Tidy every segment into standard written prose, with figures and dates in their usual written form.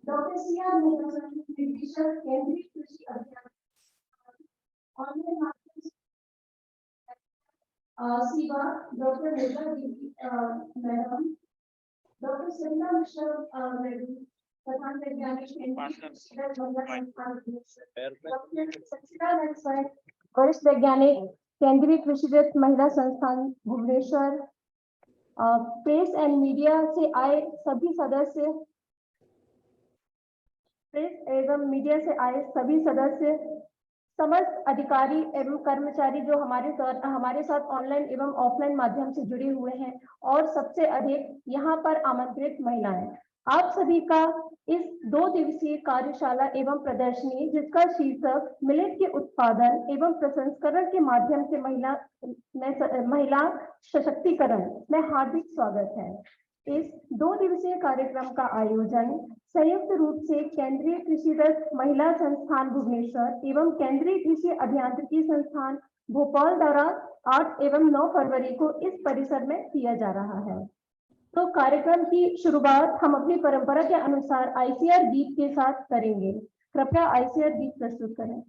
Doctor C R Mehta निदेशक केंद्रीय कृषि अभियान ऑनलाइन माध्यम से सेवा doctor Nirmala Devi madam, doctor सरिता मिश्रा मैडम, प्रधान वैज्ञानिक वरिष्ठ वैज्ञानिक केंद्रीय कृषिविद महिला संस्थान भुवनेश्वर, प्रेस एंड मीडिया से आए सभी सदस्य, प्रेस एवं मीडिया से आए सभी सदस्य, समस्त अधिकारी एवं कर्मचारी जो हमारे साथ ऑनलाइन एवं ऑफलाइन माध्यम से जुड़े हुए हैं, और सबसे अधिक यहाँ पर आमंत्रित महिलाएं, आप सभी का इस 2 दिवसीय कार्यशाला एवं प्रदर्शनी जिसका शीर्षक मिलेट के उत्पादन एवं प्रसंस्करण के माध्यम से महिला सशक्तिकरण में हार्दिक स्वागत है। इस 2 दिवसीय कार्यक्रम का आयोजन संयुक्त रूप से केंद्रीय कृषिविद महिला संस्थान भुवनेश्वर एवं केंद्रीय कृषि अभियांत्रिकी संस्थान भोपाल द्वारा 8 एवं 9 फरवरी को इस परिसर में किया जा रहा है। तो कार्यक्रम की शुरुआत हम अपनी परंपरा के अनुसार आईसीआर गीत के साथ करेंगे। कृपया आईसीआर गीत प्रस्तुत करें।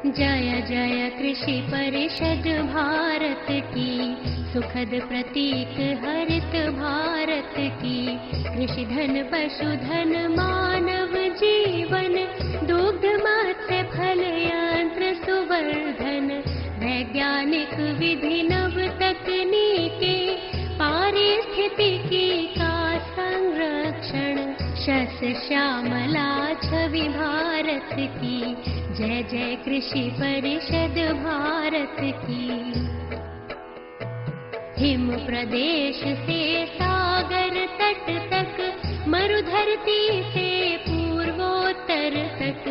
जय जय कृषि परिषद भारत की, सुखद प्रतीक हरित भारत की। कृषि धन पशुधन मानव जीवन, दुग्ध मत्स्य फल यंत्र सुवर्धन। वैज्ञानिक विधि नव तकनीके, पारिस्थितिकी का संरक्षण। शस्य श्यामला छवि भारत की, जय जय कृषि परिषद भारत की। हिम प्रदेश से सागर तट तक, मरुधरती से पूर्वोत्तर तक।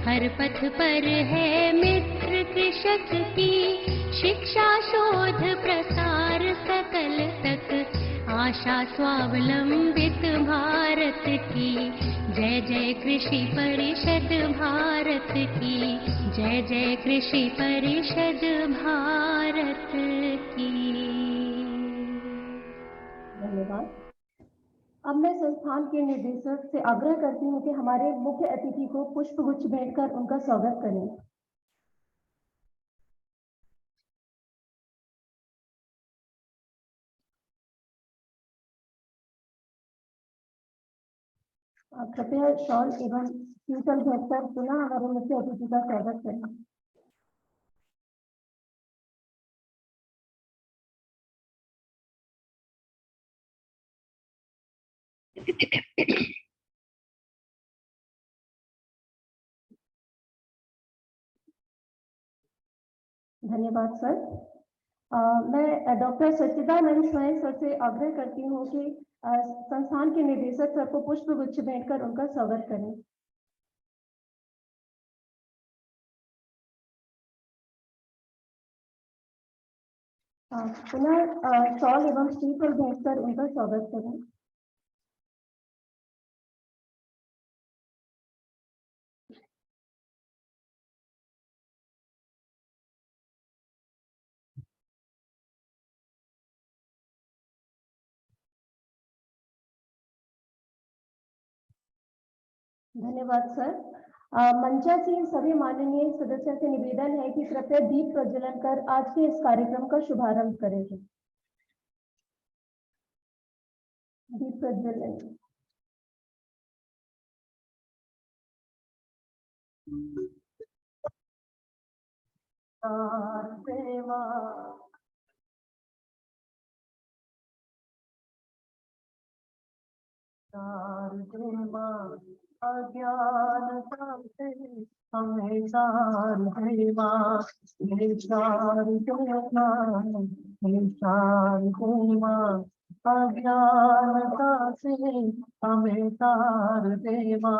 हर पथ पर है मित्र कृषक की, शिक्षा शोध प्रसार सकल तक। आशा स्वावलंबित भारत की, जय जय कृषि परिषद भारत की। जय जय कृषि परिषद भारत की। धन्यवाद। अब मैं संस्थान के निदेशक से आग्रह करती हूँ कि हमारे मुख्य अतिथि को पुष्पगुच्छ भेंट कर उनका स्वागत करें। कृपया शॉल एवं शीतल भेंट कर पुनः हमारे मुख्य अतिथि का स्वागत करें। धन्यवाद सर। मैं डॉक्टर सच्चिदानंद स्वयं सर से आग्रह करती हूँ कि संस्थान के निदेशक सर को पुष्पगुच्छ भेंट कर उनका स्वागत करें। पुनः शॉल एवं शीतल भेंट कर उनका स्वागत करें। धन्यवाद सर। मंचासीन सभी माननीय सदस्यों से निवेदन है कि कृपया दीप प्रज्वलन कर आज के इस कार्यक्रम का शुभारंभ करें। दीप प्रज्वलन। अज्ञानता से हमें तार देवा।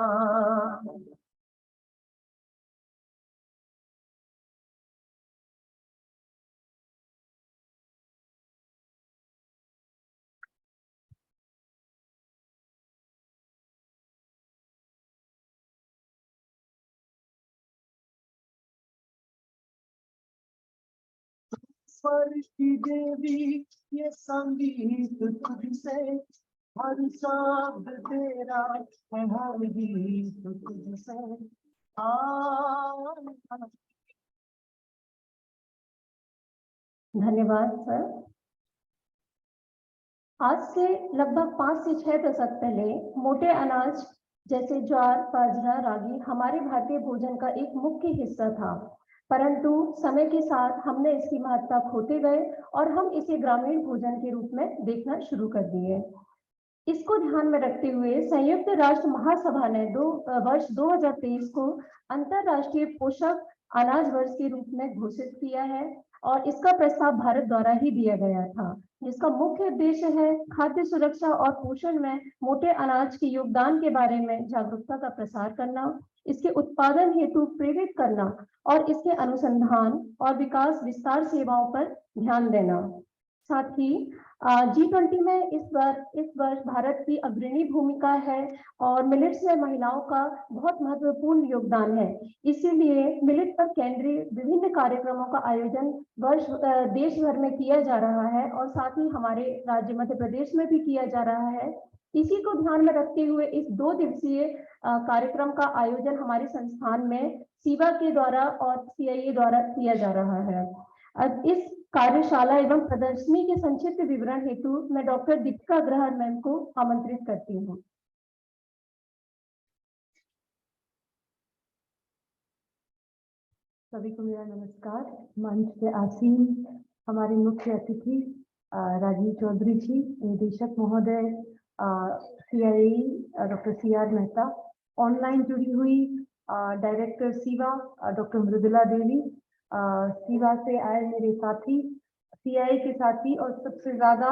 फर्शी देवी ये संगीत तुझसे, हर शब्द तेरा है, हर गीत तुझसे। धन्यवाद सर। आज से लगभग 5 से 6 दशक पहले मोटे अनाज जैसे ज्वार, बाजरा, रागी हमारे भारतीय भोजन का एक मुख्य हिस्सा था, परंतु समय के साथ हमने इसकी महत्ता खोते गए और हम इसे ग्रामीण भोजन के रूप में देखना शुरू कर दिए। इसको ध्यान में रखते हुए संयुक्त राष्ट्र महासभा ने वर्ष 2023 को अंतरराष्ट्रीय पोषक अनाज वर्ष के रूप में घोषित किया है और इसका प्रस्ताव भारत द्वारा ही दिया गया था, जिसका मुख्य उद्देश्य है खाद्य सुरक्षा और पोषण में मोटे अनाज के योगदान के बारे में जागरूकता का प्रसार करना, इसके उत्पादन हेतु प्रेरित करना और इसके अनुसंधान और विकास विस्तार सेवाओं पर ध्यान देना। साथ ही G20 में इस वर्ष भारत की अग्रणी भूमिका है और मिलेट्स में महिलाओं का बहुत महत्वपूर्ण योगदान है। इसीलिए मिलेट पर केंद्रीय विभिन्न कार्यक्रमों का आयोजन देश भर में किया जा रहा है और साथ ही हमारे राज्य मध्य प्रदेश में भी किया जा रहा है। इसी को ध्यान में रखते हुए इस 2 दिवसीय कार्यक्रम का आयोजन हमारे संस्थान में सीवा के द्वारा और CIA द्वारा किया जा रहा है। अब इस कार्यशाला एवं प्रदर्शनी के संक्षिप्त विवरण हेतु मैं डॉक्टर दीपिका अग्रवाल मैम को आमंत्रित करती हूँ। सभी को मेरा नमस्कार। मंच पे आसीन हमारे मुख्य अतिथि राजीव चौधरी जी, निदेशक महोदय CIE doctor CR Mehta, online जुड़ी हुई डायरेक्टर सीवा डॉक्टर मृदुला देवी, सीवा से आए मेरे साथी, CIA के साथी, और सबसे ज्यादा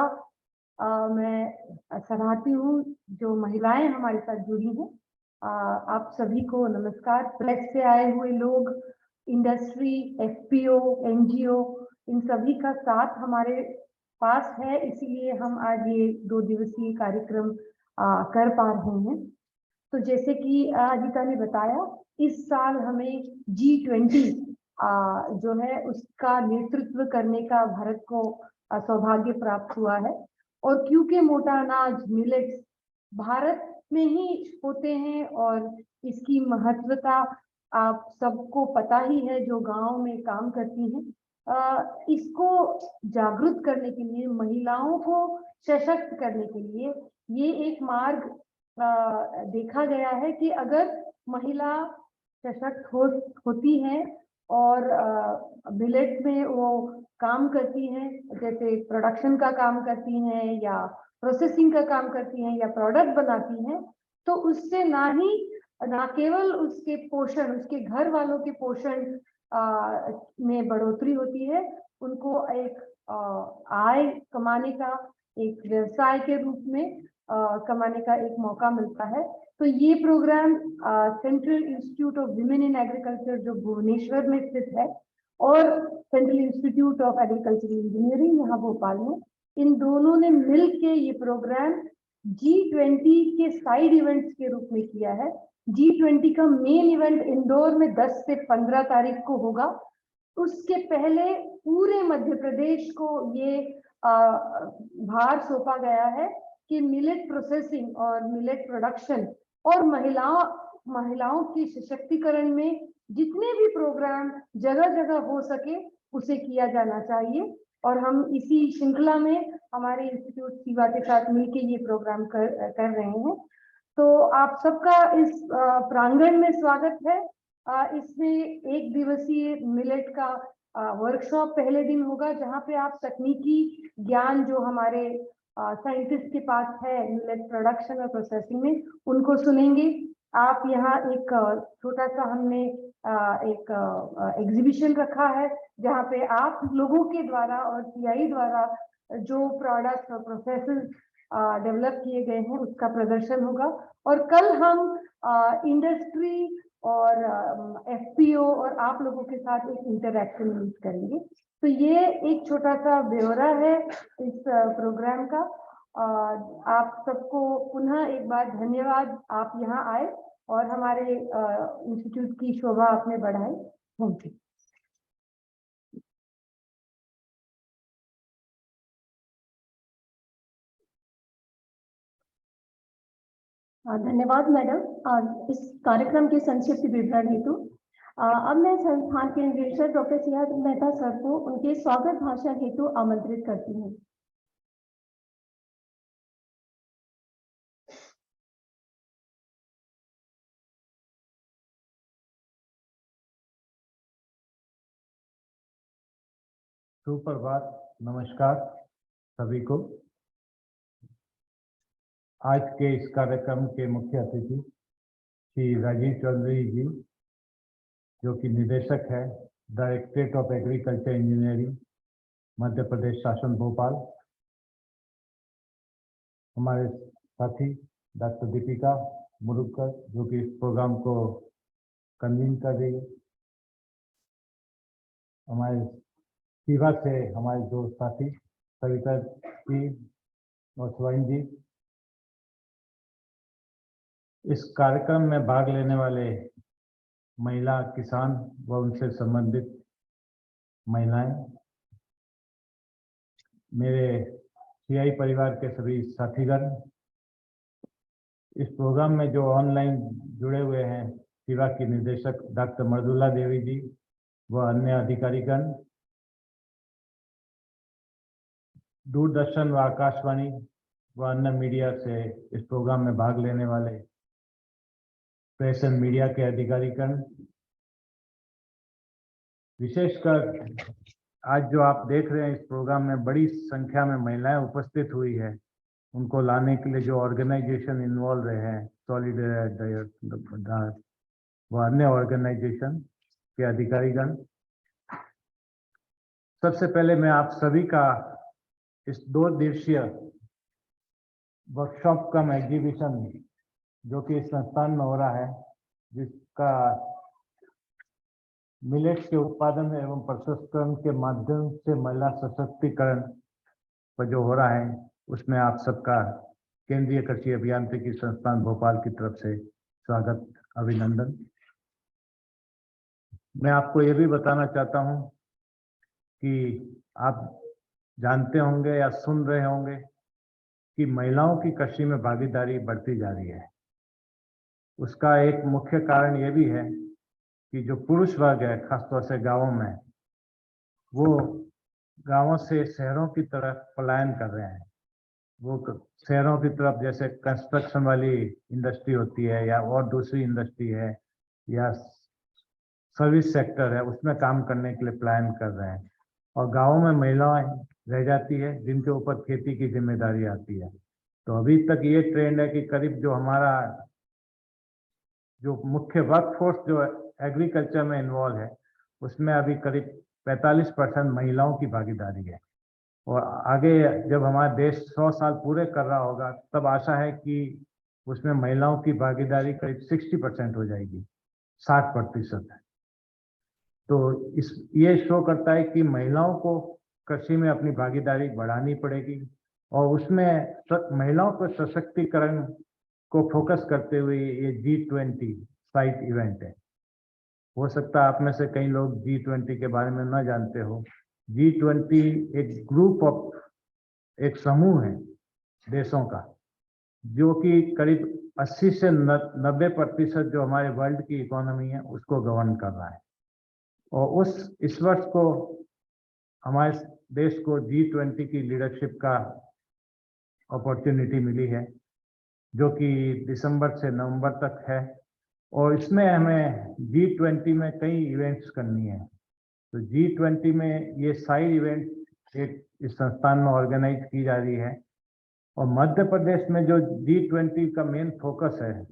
मैं सराहती हूँ जो महिलाएं हमारे साथ जुड़ी हैं। आप सभी को नमस्कार। प्रेस से आए हुए लोग, इंडस्ट्री, FPO, NGO, इन सभी का साथ हमारे पास है, इसीलिए हम आज ये 2 दिवसीय कार्यक्रम कर पा रहे हैं। तो जैसे कि अजिता ने बताया, इस साल हमें G20 जो है उसका नेतृत्व करने का भारत को सौभाग्य प्राप्त हुआ है। और क्योंकि मोटा अनाज मिलेट्स भारत में ही होते हैं और इसकी महत्वता आप सबको पता ही है जो गांव में काम करती हैं, इसको जागरूक करने के लिए, महिलाओं को सशक्त करने के लिए ये एक मार्ग देखा गया है कि अगर महिला सशक्त होती है और मिलेट में वो काम करती हैं, जैसे प्रोडक्शन का काम करती हैं या प्रोसेसिंग का काम करती हैं या प्रोडक्ट बनाती हैं, तो उससे ना केवल उसके पोषण, उसके घर वालों के पोषण में बढ़ोतरी होती है, उनको एक आय कमाने का, एक व्यवसाय के रूप में कमाने का एक मौका मिलता है। तो ये program central institute of women in agriculture जो भुवनेश्वर में स्थित है और central institute of agricultural engineering यहाँ भोपाल में, इन दोनों ने मिलके ये प्रोग्राम G20 के साइड इवेंट्स के रूप में किया है। G20 का मेन इवेंट इंदौर में 10 से 15 तारीख को होगा। उसके पहले पूरे मध्य प्रदेश को ये भार सौंपा गया है कि मिलेट प्रोसेसिंग और मिलेट प्रोडक्शन और महिलाओं की सशक्तिकरण में जितने भी प्रोग्राम जगह जगह हो सके उसे किया जाना चाहिए। और हम इसी श्रृंखला में हमारे इंस्टीट्यूट सीवा के साथ मिलकर ये प्रोग्राम कर रहे हैं। तो आप सबका इस प्रांगण में स्वागत है। इसमें 1 दिवसीय मिलेट का वर्कशॉप पहले दिन होगा, जहाँ पे आप तकनीकी ज्ञान जो हमारे साइंटिस्ट के पास है मिलेट प्रोडक्शन और प्रोसेसिंग में, उनको सुनेंगे। आप यहाँ एक छोटा सा हमने एक एग्जीबिशन रखा है जहाँ पे आप लोगों के द्वारा और CIE द्वारा जो प्रोडक्ट्स और प्रोसेसेस डेवलप किए गए हैं उसका प्रदर्शन होगा। और कल हम इंडस्ट्री और FPO और आप लोगों के साथ एक इंटरैक्शन मीट करेंगे। तो ये एक छोटा सा ब्यौरा है इस प्रोग्राम का। आप सबको पुनः एक बार धन्यवाद, आप यहाँ आए और हमारे इंस्टीट्यूट की शोभा आपने बढ़ाई। Thank you. धन्यवाद मैडम इस कार्यक्रम के संक्षिप्त विवरण हेतु। अब मैं संस्थान के निदेशक डॉक्टर सियाज मेहता सर को उनके स्वागत भाषण हेतु आमंत्रित करती हूँ। सुप्रभात, नमस्कार सभी को। आज के इस कार्यक्रम के मुख्य अतिथि श्री राजीव चौधरी जी, जो कि निदेशक है directorate of agriculture engineering, Madhya Pradesh शासन भोपाल। हमारे साथी डॉक्टर दीपिका मुरुगकर, जो कि इस प्रोग्राम को कन्वीन कर रही है। हमारे सीवा से हमारे दो साथी सविता जी और स्वर्ण जी। इस कार्यक्रम में भाग लेने वाले महिला किसान व उनसे संबंधित महिलाएं, मेरे सीआई परिवार के सभी साथीगण, इस प्रोग्राम में जो ऑनलाइन जुड़े हुए हैं, सीवा की निदेशक डॉक्टर मृदुला देवी जी व अन्य अधिकारीगण, दूरदर्शन व आकाशवाणी व अन्य मीडिया से इस प्रोग्राम में भाग लेने वाले प्रेस एंड मीडिया के अधिकारीगण, विशेषकर आज जो आप देख रहे हैं इस प्रोग्राम में बड़ी संख्या में महिलाएं उपस्थित हुई है, उनको लाने के लिए जो ऑर्गेनाइजेशन इन्वॉल्व रहे हैं, सॉलिडेरिटी व अन्य ऑर्गेनाइजेशन के अधिकारीगण। सबसे पहले मैं आप सभी का इस 2 दिवसीय वर्कशॉप कम एग्जीबिशन जो कि इस संस्थान में हो रहा है, जिसका मिलेट्स के उत्पादन एवं प्रसंस्करण के माध्यम से महिला सशक्तिकरण पर जो हो रहा है, उसमें आप सबका केंद्रीय कृषि अभियांत्रिकी संस्थान भोपाल की तरफ से स्वागत, अभिनंदन। मैं आपको ये भी बताना चाहता हूँ कि आप जानते होंगे या सुन रहे होंगे कि महिलाओं की कृषि में भागीदारी बढ़ती जा रही है। उसका एक मुख्य कारण ये भी है कि जो पुरुष वर्ग है, खासतौर से गांवों में, वो गांवों से शहरों की तरफ पलायन कर रहे हैं। वो शहरों की तरफ, जैसे कंस्ट्रक्शन वाली इंडस्ट्री होती है या और दूसरी इंडस्ट्री है या सर्विस सेक्टर है, उसमें काम करने के लिए पलायन कर रहे हैं, और गाँवों में महिलाएं रह जाती है जिनके ऊपर खेती की जिम्मेदारी आती है। तो अभी तक ये ट्रेंड है कि करीब जो हमारा जो मुख्य वर्कफोर्स जो एग्रीकल्चर में इन्वॉल्व है, उसमें अभी करीब 45% महिलाओं की भागीदारी है। और आगे जब हमारा देश 100 साल पूरे कर रहा होगा, तब आशा है कि उसमें महिलाओं की भागीदारी करीब 60% हो जाएगी, 60%। तो ये शो करता है कि महिलाओं को कृषि में अपनी भागीदारी बढ़ानी पड़ेगी, और उसमें महिलाओं को सशक्तिकरण को फोकस करते हुए ये G20 साइट इवेंट है। हो सकता है आप में से कई लोग G20 के बारे में न जानते हो। G20 एक ग्रुप ऑफ, एक समूह है देशों का, जो कि करीब 80 से 90% जो हमारे वर्ल्ड की इकोनॉमी है उसको गवर्न कर रहा है। और इस वर्ष को हमारे देश को G20 की लीडरशिप का अपॉर्चुनिटी मिली है, जो कि दिसंबर से नवंबर तक है, और इसमें हमें G20 में कई इवेंट्स करनी है। तो G20 में ये साइड इवेंट एक इस संस्थान में ऑर्गेनाइज की जा रही है, और मध्य प्रदेश में जो G20 का मेन फोकस है,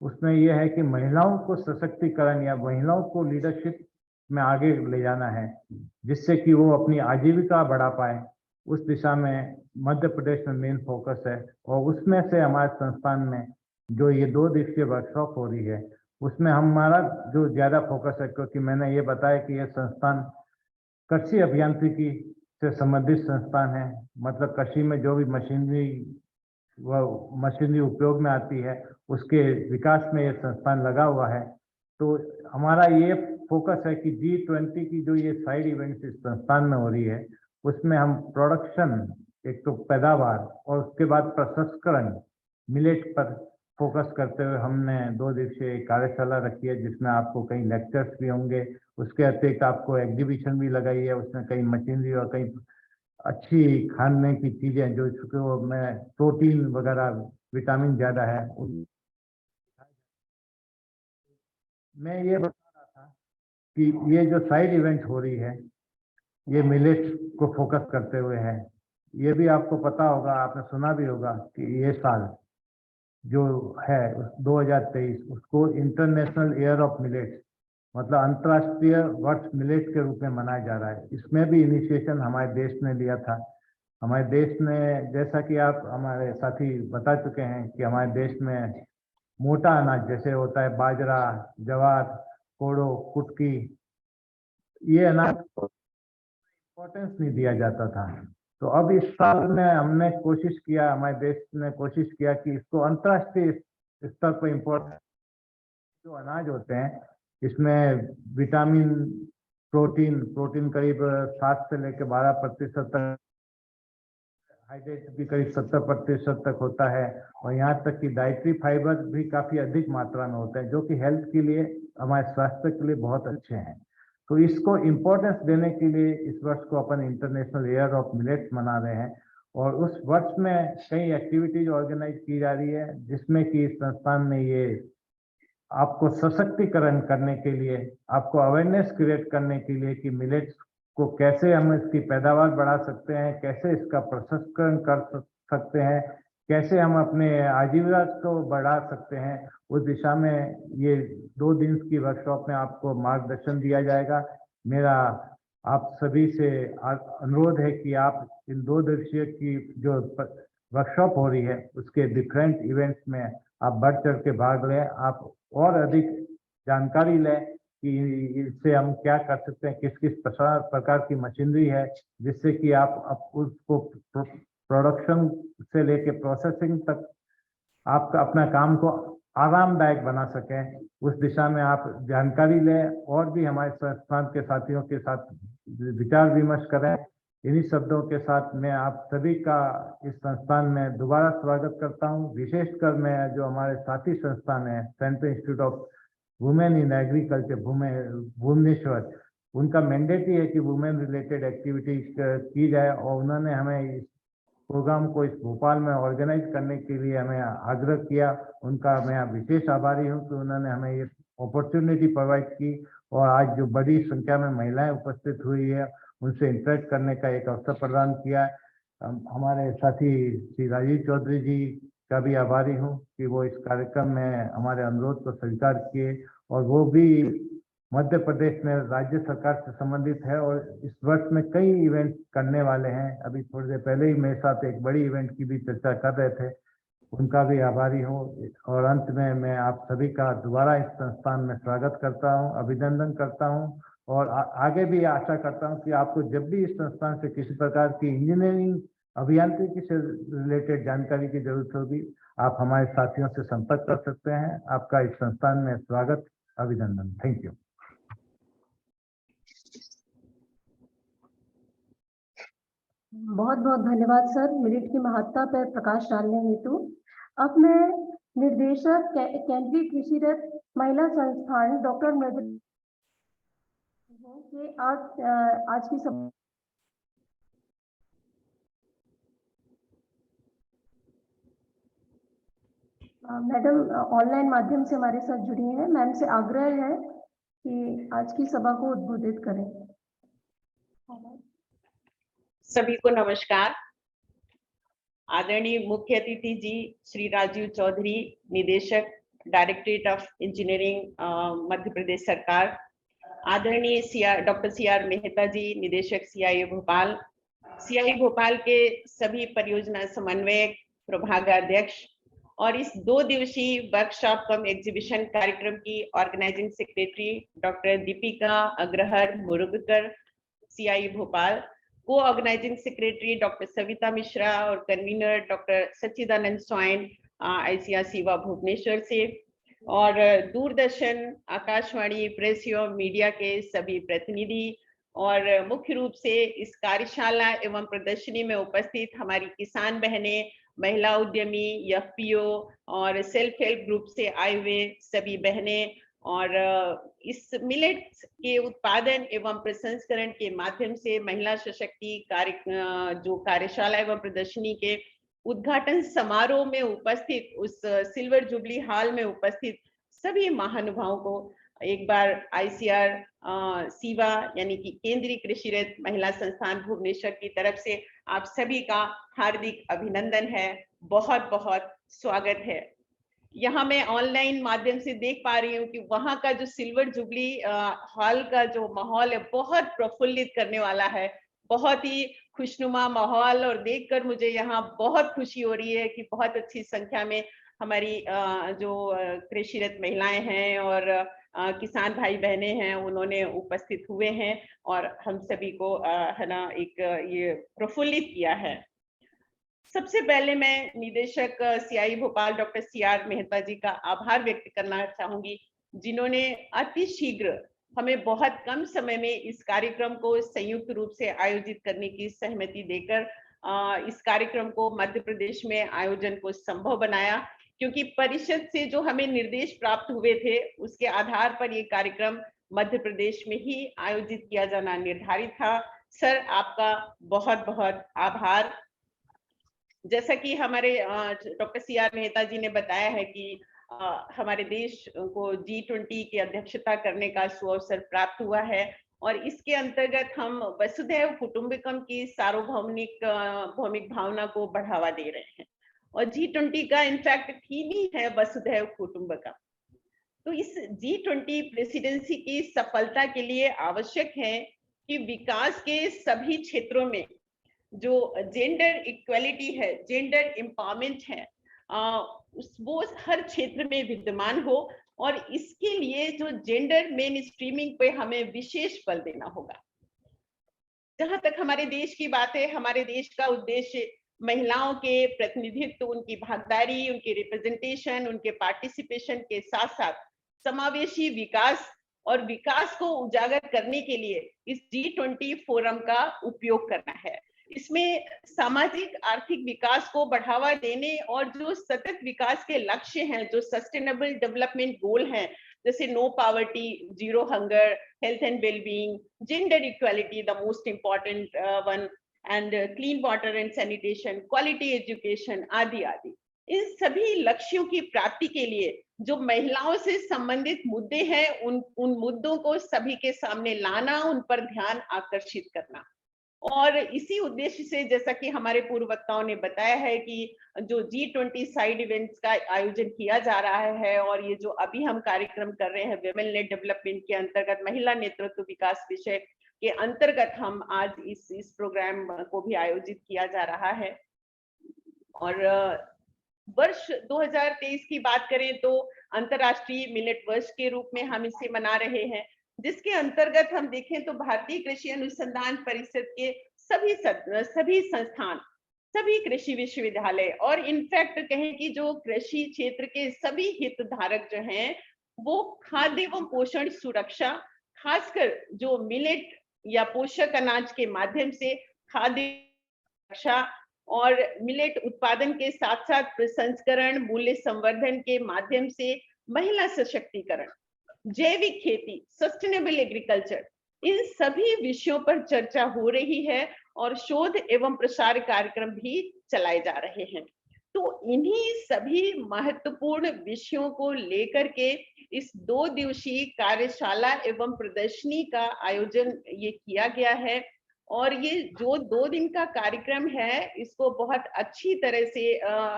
उसमें यह है कि महिलाओं को सशक्तिकरण या महिलाओं को लीडरशिप में आगे ले जाना है, जिससे कि वो अपनी आजीविका बढ़ा पाए। उस दिशा में मध्य प्रदेश में मेन फोकस है, और उसमें से हमारे संस्थान में जो ये 2 दिवसीय वर्कशॉप हो रही है, उसमें हमारा जो ज़्यादा फोकस है, क्योंकि मैंने ये बताया कि यह संस्थान कृषि अभियांत्रिकी से संबंधित संस्थान है, मतलब कृषि में जो भी मशीनरी उपयोग में आती है, उसके विकास में ये संस्थान लगा हुआ है। तो हमारा ये फोकस है कि G20 की जो ये साइड इवेंट्स इस संस्थान में हो रही है, उसमें हम प्रोडक्शन, एक तो पैदावार, और उसके बाद प्रसंस्करण मिलेट पर फोकस करते हुए हमने 2 दिवसीय कार्यशाला रखी है, जिसमें आपको कई लेक्चर्स भी होंगे। उसके अतिरिक्त आपको एग्जीबिशन भी लगाई है, उसमें कई मशीनरी और कई अच्छी खाने की चीजें जो इसको में प्रोटीन वगैरह विटामिन ज्यादा है। मैं ये बता रहा था कि ये जो साइड इवेंट हो रही है ये मिलेट्स को फोकस करते हुए है। ये भी आपको पता होगा, आपने सुना भी होगा कि ये साल जो है 2023 उसको इंटरनेशनल ईयर ऑफ मिलेट्स मतलब अंतर्राष्ट्रीय वर्ष मिलेट के रूप में मनाया जा रहा है। इसमें भी इनिशिएशन हमारे देश ने लिया था। हमारे देश ने, जैसा कि आप हमारे साथी बता चुके हैं कि हमारे देश में मोटा अनाज जैसे होता है बाजरा, जवार, कोडो, कुटकी, ये अनाज इम्पोर्टेंस नहीं दिया जाता था। तो अब इस साल में हमने कोशिश किया, हमारे देश ने कोशिश किया कि इसको अंतर्राष्ट्रीय स्तर पर इम्पोर्टेंस, जो अनाज होते हैं इसमें विटामिन, प्रोटीन करीब 7 से लेकर 12% तक, हाइड्रेट भी करीब 70% तक होता है, और यहाँ तक कि डाइटरी फाइबर भी काफी अधिक मात्रा में होते हैं, जो कि हेल्थ के लिए, हमारे स्वास्थ्य के लिए बहुत अच्छे हैं। तो इसको इम्पोर्टेंस देने के लिए इस वर्ष को अपन इंटरनेशनल ईयर ऑफ मिलेट्स मना रहे हैं, और उस वर्ष में कई एक्टिविटीज ऑर्गेनाइज की जा रही है, जिसमें कि इस संस्थान ने ये आपको सशक्तिकरण करने के लिए, आपको अवेयरनेस क्रिएट करने के लिए कि मिलेट्स को कैसे हम इसकी पैदावार बढ़ा सकते हैं, कैसे इसका प्रसंस्करण कर सकते हैं, कैसे हम अपने आजीविका को बढ़ा सकते हैं, उस दिशा में ये 2 दिन की वर्कशॉप में आपको मार्गदर्शन दिया जाएगा। मेरा आप सभी से अनुरोध है कि आप इन 2 दिवसीय की जो वर्कशॉप हो रही है उसके डिफरेंट इवेंट्स में आप बढ़ चढ़ के भाग लें, आप और अधिक जानकारी लें कि इससे हम क्या कर सकते हैं, किस किस प्रकार की मशीनरी है, जिससे कि आप उसको प्रोडक्शन से लेके प्रोसेसिंग तक आपका अपना काम को आरामदायक बना सकें। उस दिशा में आप जानकारी लें और भी हमारे संस्थान के साथियों के साथ विचार विमर्श करें। इन्हीं शब्दों के साथ मैं आप सभी का इस संस्थान में दोबारा स्वागत करता हूं। विशेषकर मैं जो हमारे साथी संस्थान है central institute of women in agriculture Bhubaneswar, उनका मैंडेट ही है कि वुमेन रिलेटेड एक्टिविटी की जाए, और उन्होंने हमें इस प्रोग्राम को इस भोपाल में ऑर्गेनाइज करने के लिए हमें आग्रह किया। उनका मैं विशेष आभारी हूं कि उन्होंने हमें ये अपॉर्चुनिटी प्रोवाइड की, और आज जो बड़ी संख्या में महिलाएं उपस्थित हुई है उनसे इंटरेक्ट करने का एक अवसर प्रदान किया। हमारे साथी श्री राजीव चौधरी जी का भी आभारी हूं कि वो इस कार्यक्रम में हमारे अनुरोध को स्वीकार किए, और वो भी मध्य प्रदेश में राज्य सरकार से संबंधित है और इस वर्ष में कई इवेंट करने वाले हैं। अभी थोड़ी देर पहले ही मेरे साथ एक बड़ी इवेंट की भी चर्चा कर रहे थे, उनका भी आभारी हूँ। और अंत में मैं आप सभी का दोबारा इस संस्थान में स्वागत करता हूँ, अभिनंदन करता हूँ, और आगे भी आशा करता हूँ कि आपको जब भी इस संस्थान से किसी प्रकार की इंजीनियरिंग अभियांत्रिकी से रिलेटेड जानकारी की जरूरत होगी, आप हमारे साथियों से संपर्क कर सकते हैं। आपका इस संस्थान में स्वागत, अभिनंदन। Thank you. बहुत बहुत धन्यवाद सर, मिलेट की महत्ता पर प्रकाश डालने हेतु। अब मैं निर्देशक केंद्रीय कृषि रत्न महिला संस्थान डॉक्टर मृदुला के आज की सब मैडम ऑनलाइन माध्यम से हमारे साथ जुड़ी हैं। मैम से आग्रह है कि आज की सभा को उद्बोधित करें। सभी को नमस्कार। आदरणीय मुख्य अतिथि जी श्री राजीव चौधरी, निदेशक directorate of engineering Madhya Pradesh सरकार, आदरणीय डॉक्टर CR मेहता जी, निदेशक CIE भोपाल, CIE भोपाल के सभी परियोजना समन्वयक, प्रभागाध्यक्ष, और इस 2 दिवसीय वर्कशॉप कम एग्जीबिशन कार्यक्रम की organising secretary doctor Deepika Agrahar Murugkar, CIE Bhopal, को organising secretary doctor Savita Mishra और convener doctor Sachidanand Swain, ICR सेवा भुवनेश्वर से, और दूरदर्शन, आकाशवाणी, प्रेस एवं मीडिया के सभी प्रतिनिधि, और मुख्य रूप से इस कार्यशाला एवं प्रदर्शनी में उपस्थित हमारी किसान बहनें महिला उद्यमी, एफपीओ और सेल्फ हेल्प ग्रुप से आए हुए सभी बहनें और इस मिलेट के उत्पादन एवं प्रसंस्करण के माध्यम से महिला जो कार्यशाला एवं प्रदर्शनी के उद्घाटन समारोह में उपस्थित उस सिल्वर जुबली हॉल में उपस्थित सभी महानुभावों को एक बार आईसीआर सीवा यानी कि केंद्रीय कृषि रहित महिला संस्थान भुवनेश्वर की तरफ से आप सभी का हार्दिक अभिनंदन है, बहुत बहुत स्वागत है। यहाँ मैं ऑनलाइन माध्यम से देख पा रही हूँ कि वहाँ का जो सिल्वर जुबली हॉल का जो माहौल है बहुत प्रफुल्लित करने वाला है, बहुत ही खुशनुमा माहौल, और देखकर मुझे यहाँ बहुत खुशी हो रही है कि बहुत अच्छी संख्या में हमारी जो कृषिरत महिलाएं हैं और किसान भाई बहनें हैं उन्होंने उपस्थित हुए हैं और हम सभी को है ना एक ये प्रफुल्लित किया है। सबसे पहले मैं निदेशक CI Bhopal doctor CR Mehta ji का आभार व्यक्त करना चाहूंगी, जिन्होंने अति शीघ्र हमें बहुत कम समय में इस कार्यक्रम को संयुक्त रूप से आयोजित करने की सहमति देकर इस कार्यक्रम को मध्य प्रदेश में आयोजन को संभव बनाया, क्योंकि परिषद से जो हमें निर्देश प्राप्त हुए थे उसके आधार पर ये कार्यक्रम मध्य प्रदेश में ही आयोजित किया जाना निर्धारित था। सर, आपका बहुत बहुत आभार। जैसा कि हमारे डॉक्टर सीआर मेहता जी ने बताया है कि हमारे देश को G20 की अध्यक्षता करने का सुअवसर प्राप्त हुआ है और इसके अंतर्गत हम वसुधैव कुटुंबकम की सार्वभौमिक भावना को बढ़ावा दे रहे हैं और G20 का इनफैक्ट थीम ही है वसुधैव कुटुंबकम। तो इस G20 प्रेसिडेंसी की सफलता के लिए आवश्यक है कि विकास के सभी क्षेत्रों में जो जेंडर इक्वलिटी है, जेंडर एम्पावरमेंट है, वो हर क्षेत्र में विद्यमान हो और इसके लिए जो जेंडर मेन स्ट्रीमिंग पे हमें विशेष बल देना होगा। जहां तक हमारे देश की बात है, हमारे देश का उद्देश्य महिलाओं के प्रतिनिधित्व, उनकी भागीदारी, उनकी रिप्रेजेंटेशन, उनके पार्टिसिपेशन के साथ साथ समावेशी विकास और विकास को उजागर करने के लिए इस G20 फोरम का उपयोग करना है। इसमें सामाजिक आर्थिक विकास को बढ़ावा देने और जो सतत विकास के लक्ष्य हैं, जो सस्टेनेबल डेवलपमेंट गोल हैं, जैसे no poverty, zero hunger, health and wellbeing, gender equality the most important one, and clean water and sanitation, quality education आदि आदि, इन सभी लक्ष्यों की प्राप्ति के लिए जो महिलाओं से संबंधित मुद्दे हैं उन मुद्दों को सभी के सामने लाना, उन पर ध्यान आकर्षित करना। और इसी उद्देश्य से जैसा कि हमारे पूर्व वक्ताओं ने बताया है कि जो G20 साइड इवेंट्स का आयोजन किया जा रहा है और ये जो अभी हम कार्यक्रम कर रहे हैं विमेन लेड डेवलपमेंट के अंतर्गत महिला नेतृत्व विकास विषय के अंतर्गत हम आज इस प्रोग्राम को भी आयोजित किया जा रहा है। और वर्ष 2023 की बात करें तो अंतर्राष्ट्रीय मिलेट वर्ष के रूप में हम इसे मना रहे हैं, जिसके अंतर्गत हम देखें तो भारतीय कृषि अनुसंधान परिषद के सभी संस्थान, सभी कृषि विश्वविद्यालय और इनफैक्ट कहें कि जो कृषि क्षेत्र के सभी हितधारक जो हैं वो खाद्य एवं पोषण सुरक्षा, खासकर जो मिलेट या पोषक अनाज के माध्यम से खाद्य सुरक्षा और मिलेट उत्पादन के साथ साथ प्रसंस्करण, मूल्य संवर्धन के माध्यम से महिला सशक्तिकरण, जैविक खेती, सस्टेनेबल एग्रीकल्चर, इन सभी विषयों पर चर्चा हो रही है और शोध एवं प्रसार कार्यक्रम भी चलाए जा रहे हैं। तो इन्हीं सभी महत्वपूर्ण विषयों को लेकर के इस 2 दिवसीय कार्यशाला एवं प्रदर्शनी का आयोजन ये किया गया है और ये जो 2 दिन का कार्यक्रम है इसको बहुत अच्छी तरह से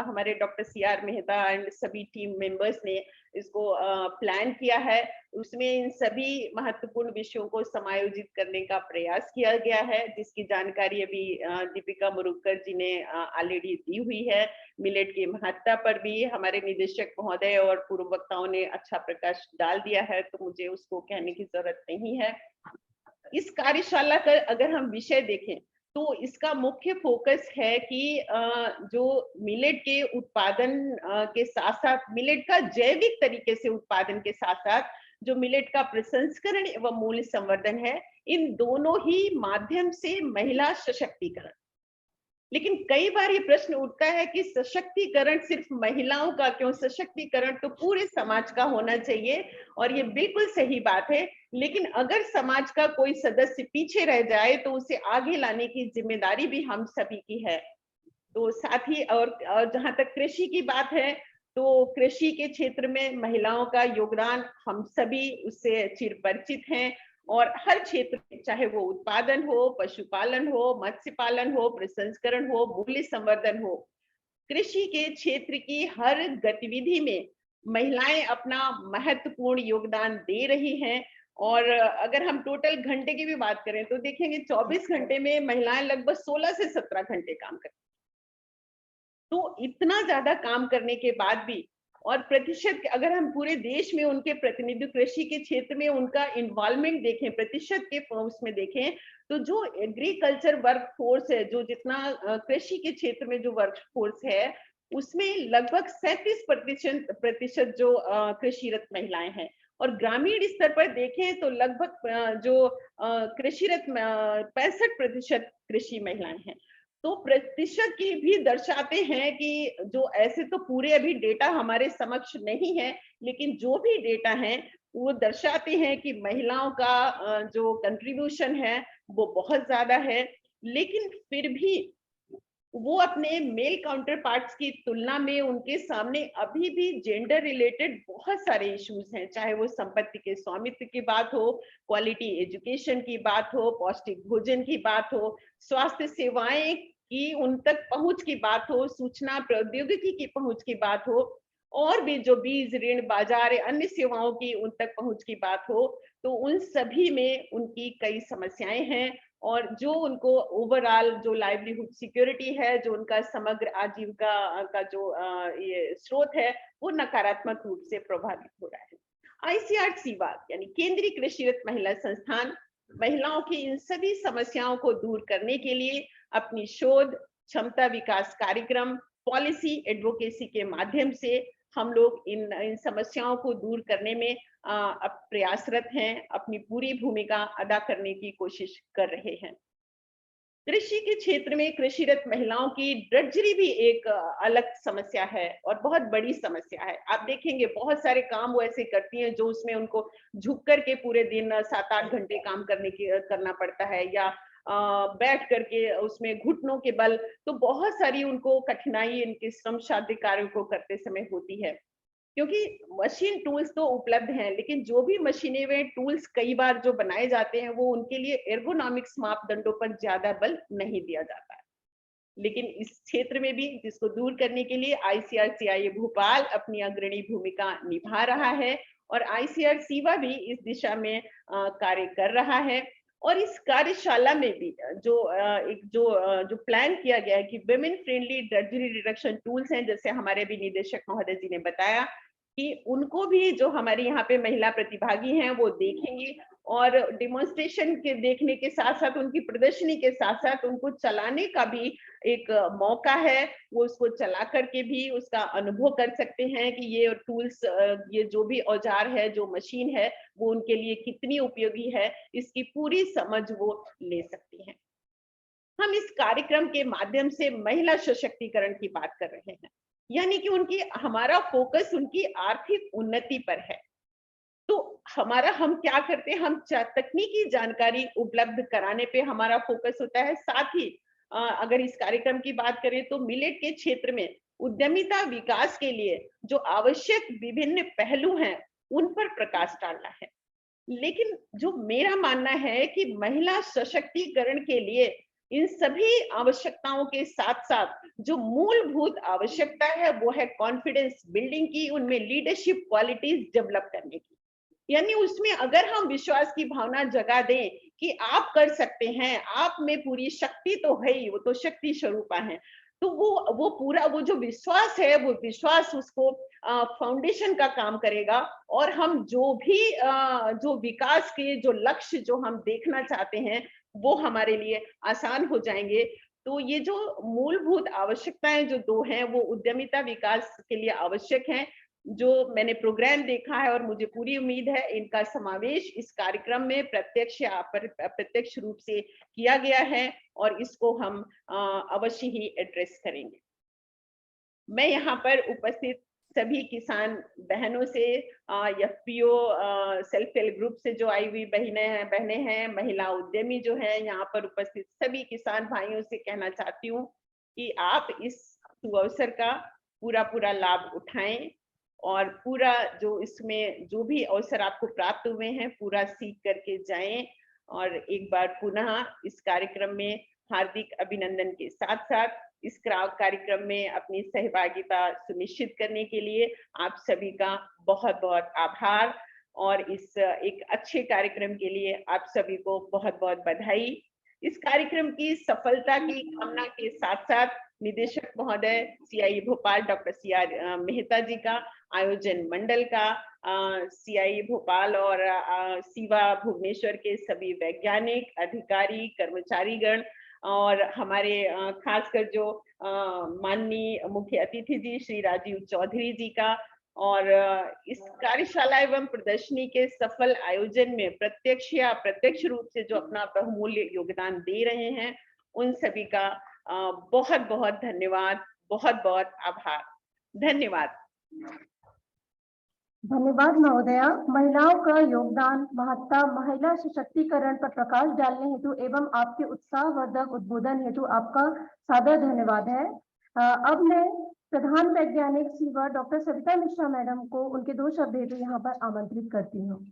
हमारे डॉक्टर सीआर मेहता एंड सभी टीम मेंबर्स ने इसको प्लान किया है। उसमें इन सभी महत्वपूर्ण विषयों को समायोजित करने का प्रयास किया गया है, जिसकी जानकारी अभी दीपिका मुरुगकर जी ने ऑलरेडी दी हुई है। मिलेट की महत्ता पर भी हमारे निदेशक महोदय और पूर्व वक्ताओं ने अच्छा प्रकाश डाल दिया है, तो मुझे उसको कहने की जरूरत नहीं है। इस कार्यशाला का अगर हम विषय देखें तो इसका मुख्य फोकस है कि जो मिलेट के उत्पादन के साथ साथ मिलेट का जैविक तरीके से उत्पादन के साथ साथ जो मिलेट का प्रसंस्करण एवं मूल्य संवर्धन है, इन दोनों ही माध्यम से महिला सशक्तिकरण, लेकिन कई बार ये प्रश्न उठता है कि सशक्तिकरण सिर्फ महिलाओं का क्यों, सशक्तिकरण तो पूरे समाज का होना चाहिए, और ये बिल्कुल सही बात है। लेकिन अगर समाज का कोई सदस्य पीछे रह जाए तो उसे आगे लाने की जिम्मेदारी भी हम सभी की है। तो साथ ही और जहां तक कृषि की बात है, तो कृषि के क्षेत्र में महिलाओं का योगदान हम सभी उससे चिरपरिचित हैं, और हर क्षेत्र में, चाहे वो उत्पादन हो, पशुपालन हो, मत्स्य पालन हो, प्रसंस्करण हो, मूल्य संवर्धन हो, कृषि के क्षेत्र की हर गतिविधि में महिलाएं अपना महत्वपूर्ण योगदान दे रही हैं। और अगर हम टोटल घंटे की भी बात करें तो देखेंगे 24 घंटे में महिलाएं लगभग 16 से 17 घंटे काम करती हैं। तो इतना ज्यादा काम करने के बाद भी, और प्रतिशत अगर हम पूरे देश में उनके प्रतिनिधित्व कृषि के क्षेत्र में उनका इन्वॉल्वमेंट देखें, प्रतिशत के उसमें देखें, तो जो एग्रीकल्चर वर्क फोर्स है, जो जितना कृषि के क्षेत्र में जो वर्क फोर्स है, उसमें लगभग 37% जो कृषिरत महिलाएं हैं। और ग्रामीण स्तर पर देखें तो लगभग जो कृषिरत 65% कृषि महिलाएं हैं। तो प्रतिशत की भी दर्शाते हैं कि जो ऐसे तो पूरे अभी डेटा हमारे समक्ष नहीं है, लेकिन जो भी डेटा हैं वो दर्शाते हैं कि महिलाओं का जो कंट्रीब्यूशन है वो बहुत ज्यादा है। लेकिन फिर भी वो अपने मेल काउंटर पार्ट्स की तुलना में उनके सामने अभी भी जेंडर रिलेटेड बहुत सारे इश्यूज हैं, चाहे वो संपत्ति के स्वामित्व की बात हो, क्वालिटी एजुकेशन की बात हो, पौष्टिक भोजन की बात हो, स्वास्थ्य सेवाएं की उन तक पहुंच की बात हो, सूचना प्रौद्योगिकी की पहुंच की बात हो, और भी जो बीज ऋण बाजार अन्य सेवाओं की उन तक पहुंच की बात हो, तो उन सभी में उनकी कई समस्याएं हैं। और जो उनको ओवरऑल जो लाइवलीहुड सिक्योरिटी है, जो उनका समग्र आजीविका का जो ये स्रोत है, वो नकारात्मक रूप से प्रभावित हो रहा है। ICRC यानी केंद्रीय कृषिरत महिला संस्थान महिलाओं की इन सभी समस्याओं को दूर करने के लिए अपनी शोध, क्षमता विकास कार्यक्रम, पॉलिसी एडवोकेसी के माध्यम से हम लोग इन समस्याओं को दूर करने में अब प्रयासरत हैं, अपनी पूरी भूमिका अदा करने की कोशिश कर रहे हैं। कृषि के क्षेत्र में कृषिरत महिलाओं की ड्रडजरी भी एक अलग समस्या है और बहुत बड़ी समस्या है। आप देखेंगे बहुत सारे काम वो ऐसे करती हैं जो उसमें उनको झुक करके पूरे दिन 7-8 घंटे काम करना पड़ता है, या बैठ करके उसमें घुटनों के बल, तो बहुत सारी उनको कठिनाई इनके श्रम साध्य कार्यों को करते समय होती है। क्योंकि मशीन टूल्स तो उपलब्ध हैं, लेकिन जो भी मशीनें वे टूल्स कई बार जो बनाए जाते हैं वो उनके लिए एर्गोनॉमिक्स मापदंडों पर ज्यादा बल नहीं दिया जाता है। लेकिन इस क्षेत्र में भी जिसको दूर करने के लिए ICRCI भोपाल अपनी अग्रणी भूमिका निभा रहा है, और ICRCIVA भी इस दिशा में कार्य कर रहा है। और इस कार्यशाला में भी जो प्लान किया गया है कि विमेन फ्रेंडली ड्रडजरी रिडक्शन टूल्स हैं, जैसे हमारे भी निदेशक महोदय जी ने बताया कि उनको भी जो हमारे यहाँ पे महिला प्रतिभागी हैं वो देखेंगी, और डेमोन्स्ट्रेशन के देखने के साथ साथ उनकी प्रदर्शनी के साथ साथ उनको चलाने का भी एक मौका है। वो उसको चला करके भी उसका अनुभव कर सकते हैं कि ये टूल्स, ये जो भी औजार है, जो मशीन है, वो उनके लिए कितनी उपयोगी है, इसकी पूरी समझ वो ले सकती हैं। हम इस कार्यक्रम के माध्यम से महिला सशक्तिकरण की बात कर रहे हैं, यानी कि हमारा फोकस उनकी आर्थिक उन्नति पर है। तो हम क्या करते हैं, हम तकनीकी जानकारी उपलब्ध कराने पे हमारा फोकस होता है। साथ ही अगर इस कार्यक्रम की बात करें तो मिलेट के क्षेत्र में उद्यमिता विकास के लिए जो आवश्यक विभिन्न पहलू हैं उन पर प्रकाश डालना है। लेकिन जो मेरा मानना है कि महिला सशक्तिकरण के लिए इन सभी आवश्यकताओं के साथ साथ जो मूलभूत आवश्यकता है वो है कॉन्फिडेंस बिल्डिंग की, उनमें लीडरशिप क्वालिटीज डेवलप करने की। यानी उसमें अगर हम विश्वास की भावना जगा दें कि आप कर सकते हैं, आप में पूरी शक्ति तो है ही, वो तो शक्ति स्वरूपा है, तो वो पूरा वो जो विश्वास है, वो विश्वास उसको फाउंडेशन का काम करेगा, और हम जो भी जो विकास के जो लक्ष्य जो हम देखना चाहते हैं वो हमारे लिए आसान हो जाएंगे। तो ये जो मूलभूत आवश्यकताएं जो दो हैं वो उद्यमिता विकास के लिए आवश्यक हैं, जो मैंने प्रोग्राम देखा है और मुझे पूरी उम्मीद है इनका समावेश इस कार्यक्रम में प्रत्यक्ष या अप्रत्यक्ष रूप से किया गया है और इसको हम अवश्य ही एड्रेस करेंगे। मैं यहाँ पर उपस्थित सभी किसान बहनों से, एफपीओ सेल्फ हेल्प ग्रुप से जो आई हुई बहनें हैं, महिला उद्यमी जो है यहाँ पर उपस्थित सभी किसान भाइयों से कहना चाहती हूँ कि आप इस सुअवसर का पूरा लाभ उठाएं और पूरा जो इसमें जो भी अवसर आपको प्राप्त हुए हैं पूरा सीख करके जाएं। और एक बार पुनः इस कार्यक्रम में हार्दिक अभिनंदन के साथ साथ इस कार्यक्रम में अपनी सहभागिता सुनिश्चित करने के लिए आप सभी का बहुत बहुत आभार और इस एक अच्छे कार्यक्रम के लिए आप सभी को बहुत बहुत बधाई। इस कार्यक्रम की सफलता की कामना के साथ साथ निदेशक महोदय CIE Bhopal doctor CR Mehta ji का, आयोजन मंडल का, CIE भोपाल और सीवा भुवनेश्वर के सभी वैज्ञानिक अधिकारी कर्मचारीगण और हमारे खासकर जो माननीय मुख्य अतिथि जी श्री राजीव चौधरी जी का, और इस कार्यशाला एवं प्रदर्शनी के सफल आयोजन में प्रत्यक्ष या अप्रत्यक्ष रूप से जो अपना बहुमूल्य योगदान दे रहे हैं उन सभी का बहुत बहुत धन्यवाद, बहुत बहुत आभार। धन्यवाद। धन्यवाद महोदया। महिलाओं का योगदान, महत्ता, महिला सशक्तिकरण पर प्रकाश डालने हेतु एवं आपके उत्साहवर्धक उद्बोधन हेतु आपका सादर धन्यवाद है। अब मैं प्रधान वैज्ञानिक सीवा डॉक्टर सविता मिश्रा मैडम को उनके 2 शब्द हेतु यहाँ पर आमंत्रित करती हूँ।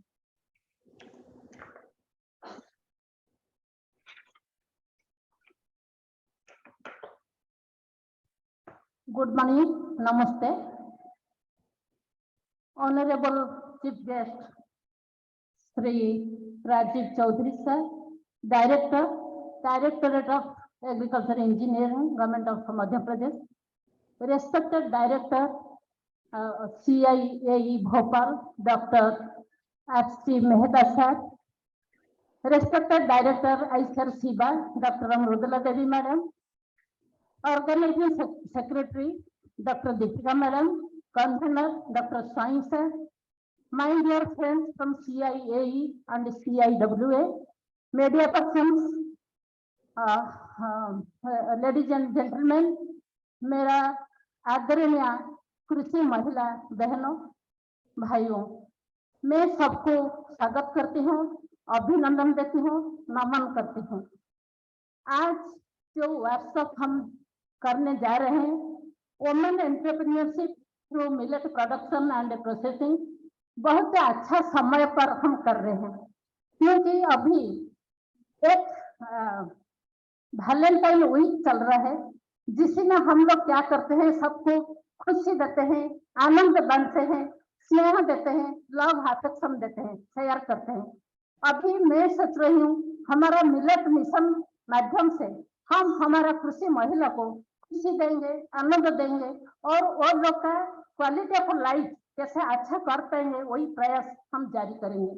Good morning, namaste. Honorable Chief Guest, Sri Rajiv Chaudhary sir, Directorate of Agriculture Engineering, Government of Madhya Pradesh, respected Director, CIE Bhopal, Dr. FC Mehta sir, respected Director, ICAR SIBA, Dr. Amrudula Devi madam, Organizing Secretary, Dr. Deepika madam, Convener, Dr. Sai sir, my dear friends from CIAE and CIWA, media persons, ladies and gentlemen, मेरा आदरणीय कृषि महिला बहनों भाइयों, मैं सबको स्वागत करती हूँ, अभिनंदन देती हूँ, नमन करती हूँ। आज जो वर्कशॉप हम करने जा रहे हैं, women entrepreneurship through millet production and processing, बहुत अच्छा समय पर हम कर रहे हैं, क्योंकि अभी एक वैलेंटाइन वीक चल रहा है, जिसमें हम लोग क्या करते हैं, सबको खुशी देते हैं, आनंद बांटते हैं, स्नेह देते हैं, लव अफेक्शन देते हैं, शेयर करते हैं। अभी मैं सोच रही हूँ हमारा मिलेट मिशन माध्यम से हम हमारा कृषि महिला को खुशी देंगे, आनंद देंगे और वो लोग का क्वालिटी ऑफ लाइफ कैसे अच्छा कर पाएंगे, वही प्रयास हम जारी करेंगे।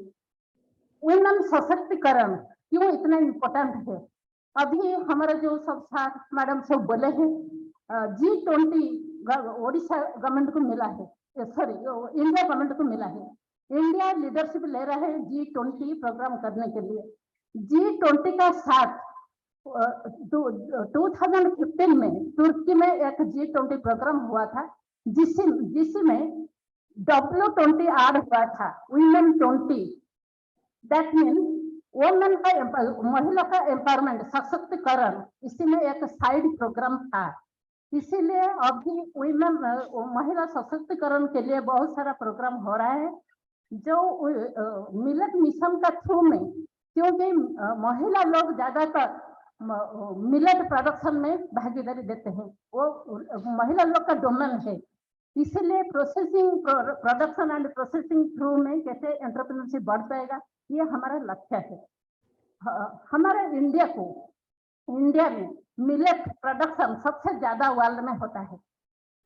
वुमेन सशक्तिकरण क्यों इतना इम्पोर्टेंट है? अभी हमारा जो सब साथ मैडम सब बोले हैं, G20 ओडिशा गवर्नमेंट को मिला है, सॉरी इंडिया गवर्नमेंट को मिला है। इंडिया लीडरशिप ले रहा है G20 प्रोग्राम करने के लिए। G20 का साथ 2015 में तुर्की में एक G20 प्रोग्राम हुआ था, जिसमें W20 ऐड हुआ था, Women 20। दैट मीन्स वुमेन का महिला का एम्पावरमेंट, सशक्तिकरण, इसमें एक साइड प्रोग्राम था। इसीलिए अभी वुमेन महिला सशक्तिकरण के लिए बहुत सारा प्रोग्राम हो रहा है, जो मिलेट मिशन का थ्रू में, क्योंकि महिला लोग ज्यादातर मिलेट प्रोडक्शन में भागीदारी देते हैं, वो महिला लोग का डोमेन है। इसीलिए processing, production and processing through में कैसे एंटरप्रेन्योरशिप बढ़ पाएगा, ये हमारा लक्ष्य है। हमारे इंडिया में मिलेट प्रोडक्शन सबसे ज्यादा वर्ल्ड में होता है,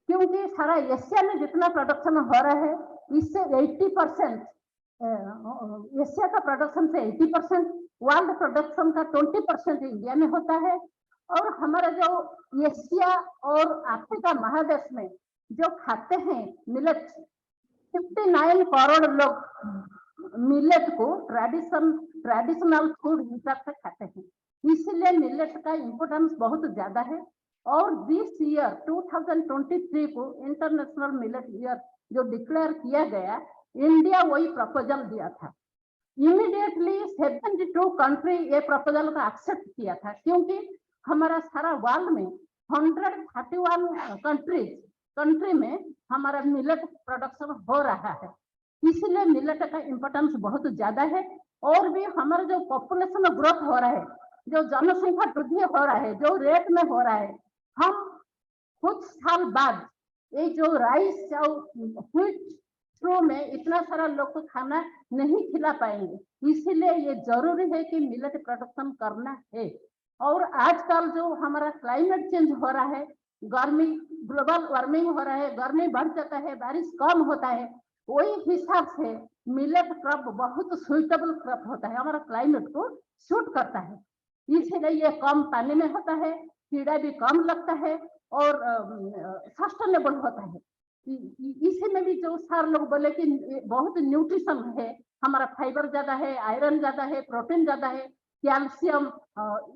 क्योंकि सारा एशिया में जितना प्रोडक्शन हो रहा है, इससे 80% एशिया का प्रोडक्शन से 80%, वर्ल्ड प्रोडक्शन का 20% इंडिया में होता है। और हमारा जो एशिया और अफ्रीका महादेश में जो खाते हैं मिलेट, 59 करोड़ लोग मिलेट को ट्रेडिशनल फूड हिसाब से खाते हैं, इसलिए मिलेट का इम्पोर्टेंस बहुत ज्यादा है। और दिस ईयर 2023 को इंटरनेशनल मिलेट ईयर जो डिक्लेयर किया गया, इंडिया वही प्रपोजल दिया था। इमीडिएटली 72 कंट्री ये प्रपोजल को एक्सेप्ट किया था, क्योंकि हमारा सारा वर्ल्ड में 131 कंट्री में हमारा मिलेट प्रोडक्शन हो रहा है, इसलिए मिलेट का इम्पोर्टेंस बहुत ज्यादा है। और भी हमारा जो पॉपुलेशन ग्रोथ हो रहा है, जो जनसंख्या वृद्धि हो रहा है, जो रेट में हो रहा है, हम कुछ साल बाद ये जो राइस और व्हीट थ्रू में इतना सारा लोग को खाना नहीं खिला पाएंगे, इसीलिए ये जरूरी है कि मिलेट प्रोडक्शन करना है। और आजकल जो हमारा क्लाइमेट चेंज हो रहा है, गर्मी, ग्लोबल वार्मिंग हो रहा है, गर्मी बढ़ जाता है, बारिश कम होता है, वही हिसाब से मिलेट क्रॉप बहुत सुइटेबल क्रॉप होता है, हमारा क्लाइमेट को सूट करता है, इसलिए ये कम पानी में होता है, कीड़ा भी कम लगता है और सस्टेनेबल होता है। इसी में भी जो सारे लोग बोले कि बहुत न्यूट्रिशन है, हमारा फाइबर ज्यादा है, आयरन ज्यादा है, प्रोटीन ज्यादा है, कैल्शियम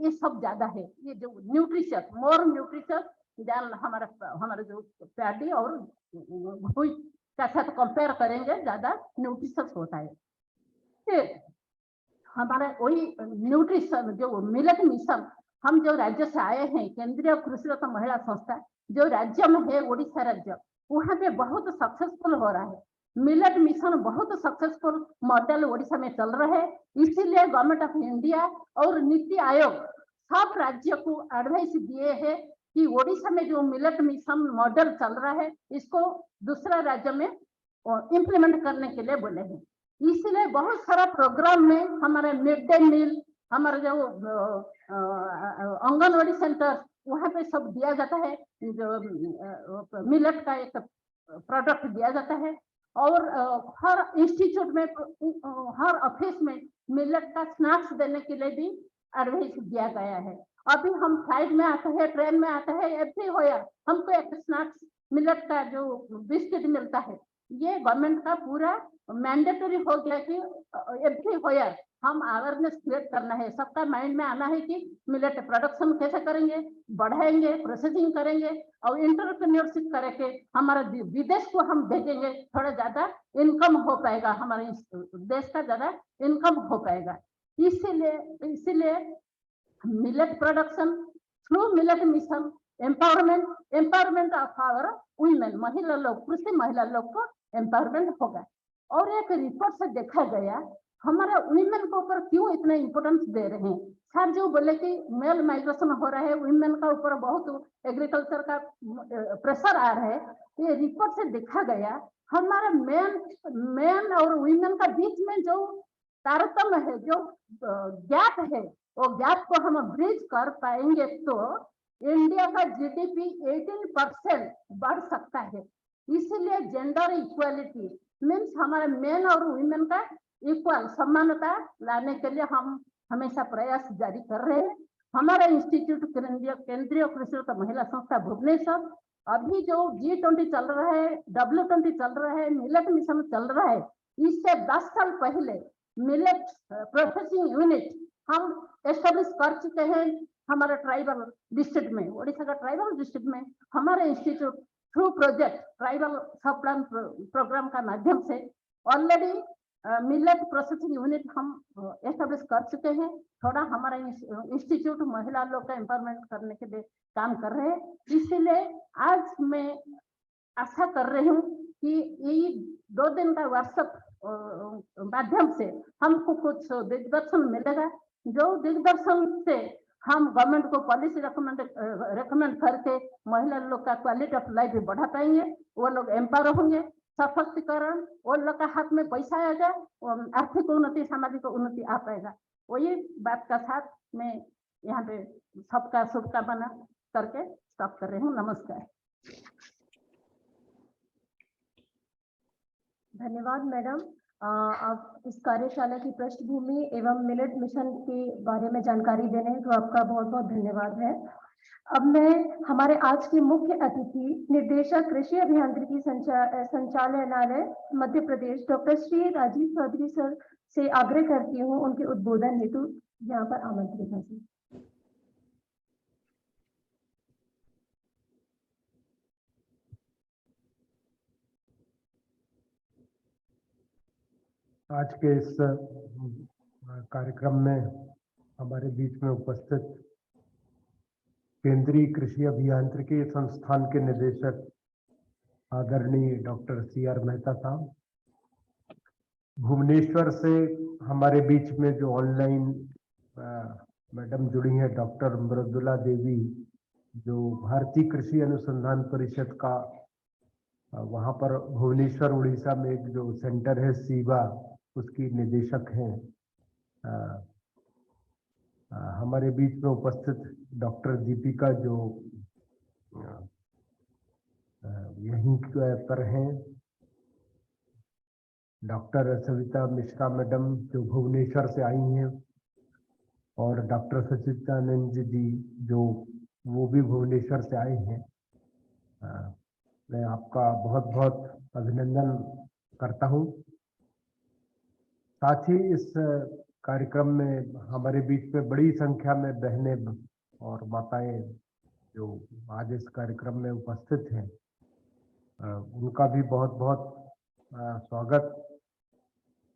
ये सब ज्यादा है, ये जो न्यूट्रिशन मोर न्यूट्रिशन देन हमारा जो पैडी और व्हीट का साथ कंपेयर करेंगे ज्यादा न्यूट्रिशन होता है। फिर हमारा वही न्यूट्रिशन जो मिलेट मिशन, हम जो राज्य से आए हैं, केंद्रीय कृषि तथा महिला संस्था जो राज्य में है, उड़ीसा राज्य, वहाँ पे बहुत सक्सेसफुल हो रहा है। मिलेट मिशन बहुत सक्सेसफुल मॉडल उड़ीसा में चल रहा है, इसीलिए गवर्नमेंट ऑफ इंडिया और नीति आयोग सब राज्य को एडवाइस दिए हैं कि उड़ीसा में जो मिलेट मिशन मॉडल चल रहा है, इसको दूसरा राज्य में इम्प्लीमेंट करने के लिए बोले हैं। इसीलिए बहुत सारा प्रोग्राम में हमारे मिड डे मील, हमारे जो आंगनवाड़ी सेंटर, वहाँ पे सब दिया जाता है, जो मिलेट का एक प्रोडक्ट दिया जाता है। और हर इंस्टीट्यूट में, हर ऑफिस में मिलेट का स्नैक्स देने के लिए भी एडवाइस दिया गया है। अभी हम फ्लाइट में आते हैं, ट्रेन में आते हैं, एवरी होयर हमको एक स्नैक्स मिलेट का जो बिस्किट मिलता है, ये गवर्नमेंट का पूरा मैंडेटरी हो गया कि एवरी होयर हम अवेयरनेस क्रिएट करना है, सबका माइंड में आना है कि मिलेट प्रोडक्शन कैसे करेंगे, बढ़ाएंगे, प्रोसेसिंग करेंगे और इंटरप्रेन्योरशिप करके हमारा विदेश को हम भेजेंगे, थोड़ा ज्यादा इनकम हो पाएगा, हमारे देश का ज्यादा इनकम हो पाएगा। इसीलिए millet production through millet mission empowerment of our women, महिला लोग, कृषि महिला लोग को एम्पावरमेंट होगा। और एक रिपोर्ट से देखा गया हमारा वुमेन के ऊपर क्यों इतना इम्पोर्टेंस दे रहे हैं। सर जो बोले कि मेल माइग्रेशन हो रहा है, वुमेन का ऊपर बहुत एग्रीकल्चर का प्रेशर आ रहा है, ये रिपोर्ट से देखा गया हमारा मेन और वुमेन का बीच में जो तारतम्य है, जो गैप है, वो गैप को हम ब्रिज कर पाएंगे तो इंडिया का जीडीपी 18% बढ़ सकता है। इसीलिए जेंडर इक्वालिटी मीन्स हमारे मेन और वुमेन का इक्वल समानता लाने के लिए हम हमेशा प्रयास जारी कर रहे हैं। हमारा इंस्टीट्यूट केंद्रीय कृषि तथा महिला संस्था भुवनेश्वर अभी जो G20 चल रहा है, W20 चल रहा है, मिलेट मिशन चल रहा है, इससे 10 साल पहले मिलेट प्रोसेसिंग यूनिट हम एस्टेब्लिश कर चुके हैं। हमारे ट्राइबल डिस्ट्रिक्ट में, उड़ीसा का ट्राइबल डिस्ट्रिक्ट में हमारे institute through project tribal sub plan program का माध्यम से ऑलरेडी मिलेट प्रोसेसिंग यूनिट हम एस्टेब्लिश कर चुके हैं। थोड़ा हमारा इंस्टीट्यूट महिला लोग का एम्पावरमेंट करने के लिए काम कर रहे हैं। इसीलिए आज मैं आशा कर रही हूँ कि ये 2 दिन का वर्कशॉप माध्यम से हमको कुछ दिग्दर्शन मिलेगा, जो दिग्दर्शन से हम गवर्नमेंट को पॉलिसी रेकमेंड करके महिला लोग का क्वालिटी ऑफ लाइफ भी बढ़ा पाएंगे, वो लोग एम्पावर होंगे, सशक्तिकरण, वो लोग का हाथ में पैसा आएगा, आर्थिक उन्नति, सामाजिक उन्नति आ पाएगा। वही बात का साथ मैं यहाँ पे सबका शुभकामना करके स्टॉप कर रही हूँ। नमस्कार। धन्यवाद मैडम। आप इस कार्यशाला की पृष्ठभूमि एवं मिलेट मिशन के बारे में जानकारी देने, तो आपका बहुत बहुत धन्यवाद है। अब मैं हमारे आज के मुख्य अतिथि निर्देशक कृषि अभियांत्रिकी संचालनालय मध्य प्रदेश डॉक्टर श्री राजीव चौधरी सर से आग्रह करती हूँ उनके उद्बोधन हेतु यहाँ पर आमंत्रित हैं। आज के इस कार्यक्रम में हमारे बीच में उपस्थित केंद्रीय कृषि अभियांत्रिकी संस्थान के निदेशक आदरणीय डॉक्टर CR मेहता साहब, भुवनेश्वर से हमारे बीच में जो ऑनलाइन मैडम जुड़ी हैं डॉक्टर मृदुला देवी, जो भारतीय कृषि अनुसंधान परिषद का वहाँ पर भुवनेश्वर उड़ीसा में एक जो सेंटर है सीबा, उसकी निदेशक हैं। हमारे बीच में उपस्थित डॉक्टर दीपिका जो यहीं पर हैं, डॉक्टर सविता मिश्रा मैडम जो भुवनेश्वर से आई हैं, और डॉक्टर सचिदानंद जी जो वो भी भुवनेश्वर से आए हैं। मैं आपका बहुत बहुत अभिनंदन करता हूं। साथ ही इस कार्यक्रम में हमारे बीच में बड़ी संख्या में बहनें और माताएं जो आज इस कार्यक्रम में उपस्थित हैं, उनका भी बहुत बहुत स्वागत।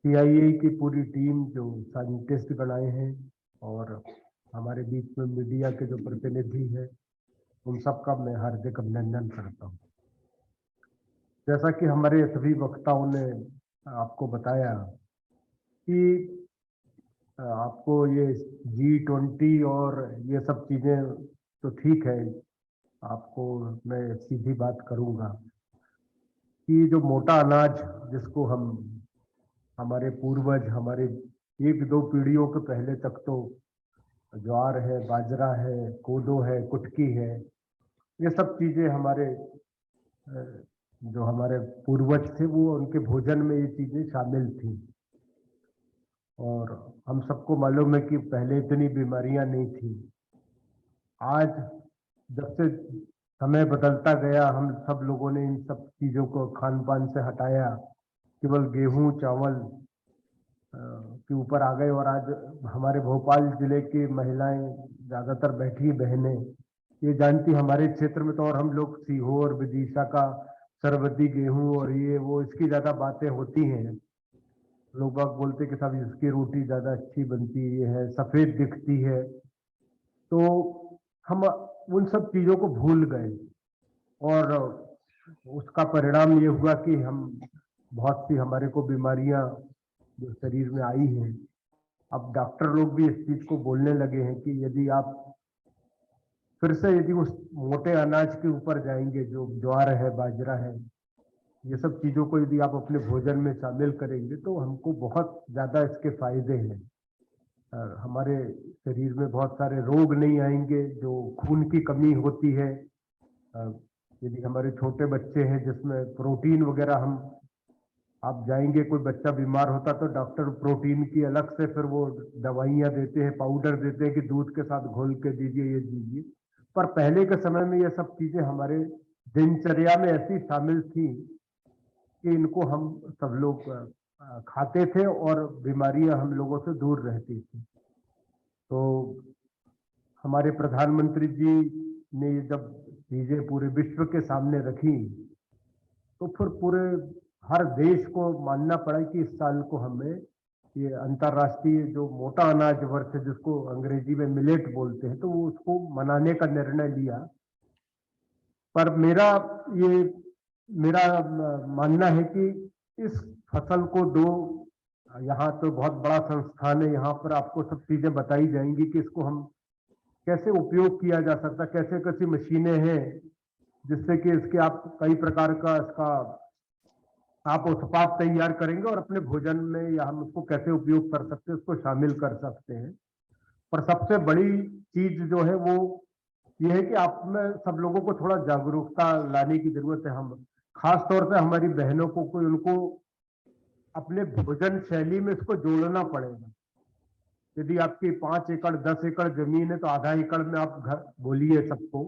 CIA की पूरी टीम जो साइंटिस्ट गण आए हैं और हमारे बीच में मीडिया के जो प्रतिनिधि हैं, उन सबका मैं हार्दिक अभिनंदन करता हूं। जैसा कि हमारे सभी वक्ताओं ने आपको बताया कि आपको ये G20 और ये सब चीज़ें तो ठीक है, आपको मैं सीधी बात करूंगा कि जो मोटा अनाज जिसको हम हमारे पूर्वज हमारे 1-2 पीढ़ियों के पहले तक तो ज्वार है, बाजरा है, कोदो है, कुटकी है, ये सब चीज़ें हमारे जो हमारे पूर्वज थे वो उनके भोजन में ये चीज़ें शामिल थी। और हम सबको मालूम है कि पहले इतनी बीमारियां नहीं थी। आज जब से समय बदलता गया, हम सब लोगों ने इन सब चीज़ों को खान पान से हटाया, केवल गेहूं चावल के ऊपर आ गए। और आज हमारे भोपाल जिले की महिलाएं, ज़्यादातर बैठी बहनें ये जानती, हमारे क्षेत्र में तो और हम लोग सीहोर विदिशा का सरबती गेहूं और ये वो इसकी ज़्यादा बातें होती हैं। लोग बाग बोलते कि साहब इसकी रोटी ज़्यादा अच्छी बनती है, सफ़ेद दिखती है। तो हम उन सब चीज़ों को भूल गए और उसका परिणाम ये हुआ कि हम बहुत सी हमारे को बीमारियां जो शरीर में आई हैं। अब डॉक्टर लोग भी इस चीज़ को बोलने लगे हैं कि यदि आप फिर से यदि उस मोटे अनाज के ऊपर जाएंगे, जो ज्वार है, बाजरा है, ये सब चीज़ों को यदि आप अपने भोजन में शामिल करेंगे तो हमको बहुत ज़्यादा इसके फायदे हैं। हमारे शरीर में बहुत सारे रोग नहीं आएंगे, जो खून की कमी होती है। यदि हमारे छोटे बच्चे हैं जिसमें प्रोटीन वगैरह आप जाएंगे, कोई बच्चा बीमार होता तो डॉक्टर प्रोटीन की अलग से फिर वो दवाइयाँ देते हैं, पाउडर देते हैं कि दूध के साथ घोल के दीजिए, ये दीजिए। पर पहले के समय में ये सब चीज़ें हमारे दिनचर्या में ऐसी शामिल थी कि इनको हम सब लोग खाते थे और बीमारियां हम लोगों से दूर रहती थी। तो हमारे प्रधानमंत्री जी ने जब चीज़ें पूरे विश्व के सामने रखी तो फिर पूरे हर देश को मानना पड़ा कि इस साल को हमें ये अंतर्राष्ट्रीय जो मोटा अनाज वर्ष है, जिसको अंग्रेजी में मिलेट बोलते हैं, तो वो उसको मनाने का निर्णय लिया। पर मेरा मानना है कि इस फसल को यहाँ तो बहुत बड़ा संस्थान है, यहाँ पर आपको सब चीजें बताई जाएंगी कि इसको हम कैसे उपयोग किया जा सकता, कैसे कैसी मशीनें हैं जिससे कि इसके आप कई प्रकार का इसका आप उत्पाद तैयार करेंगे और अपने भोजन में या हम उसको कैसे उपयोग कर सकते हैं, उसको शामिल कर सकते हैं। पर सबसे बड़ी चीज जो है वो ये है कि आप में सब लोगों को थोड़ा जागरूकता लाने की जरूरत है। हम खास तौर पे हमारी बहनों को उनको अपने भोजन शैली में इसको जोड़ना पड़ेगा। यदि आपकी 5 एकड़ 10 एकड़ जमीन है तो आधा एकड़ में आप घर बोलिए सबको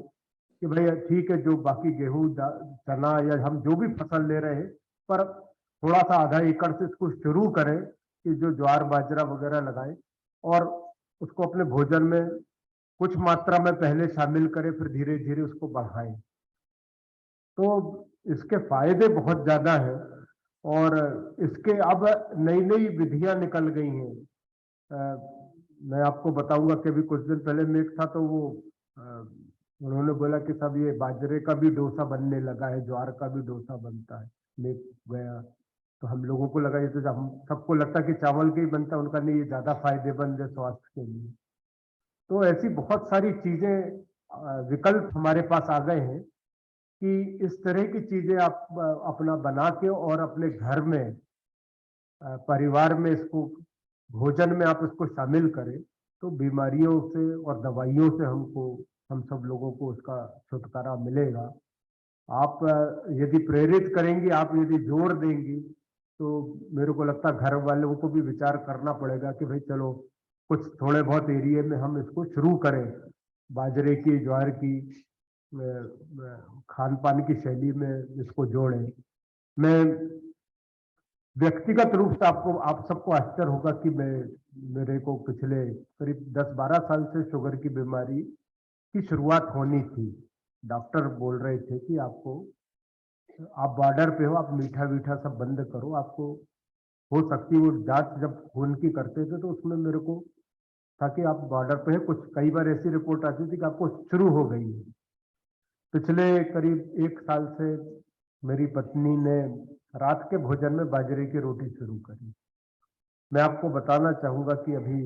कि भाई ठीक है, जो बाकी गेहूं चना या हम जो भी फसल ले रहे हैं, पर थोड़ा सा आधा एकड़ से इसको शुरू करें कि जो ज्वार बाजरा वगैरह लगाएं और उसको अपने भोजन में कुछ मात्रा में पहले शामिल करें, फिर धीरे धीरे उसको बढ़ाएं। तो इसके फायदे बहुत ज्यादा हैं और इसके अब नई नई विधियां निकल गई हैं। मैं आपको बताऊंगा कि अभी कुछ दिन पहले में एक था तो वो उन्होंने बोला कि सब ये बाजरे का भी डोसा बनने लगा है, ज्वार का भी डोसा बनता है। मैं गया तो हम लोगों को लगा, ये तो हम सबको लगता कि चावल के ही बनता है, उनका नहीं, ये ज्यादा फायदेमंद है स्वास्थ्य के लिए। तो ऐसी बहुत सारी चीजें विकल्प हमारे पास आ गए हैं कि इस तरह की चीजें आप अपना बना के और अपने घर में परिवार में इसको भोजन में आप इसको शामिल करें तो बीमारियों से और दवाइयों से हम सब लोगों को उसका छुटकारा मिलेगा। आप यदि प्रेरित करेंगी, आप यदि जोर देंगी तो मेरे को लगता है घर वालों को भी विचार करना पड़ेगा कि भाई चलो कुछ थोड़े बहुत एरिया में हम इसको शुरू करें, बाजरे की ज्वार की खान पान की शैली में इसको जोड़ें। मैं व्यक्तिगत रूप से आप सबको आश्चर्य होगा कि मेरे को पिछले करीब 10-12 साल से शुगर की बीमारी की शुरुआत होनी थी। डॉक्टर बोल रहे थे कि आप बॉर्डर पे हो, आप मीठा वीठा सब बंद करो, आपको हो सकती है। वो जांच जब खून की करते थे तो उसमें मेरे को था कि आप बॉर्डर पे है, कुछ कई बार ऐसी रिपोर्ट आती थी कि आपको शुरू हो गई है। पिछले करीब 1 साल से मेरी पत्नी ने रात के भोजन में बाजरे की रोटी शुरू करी। मैं आपको बताना चाहूंगा कि अभी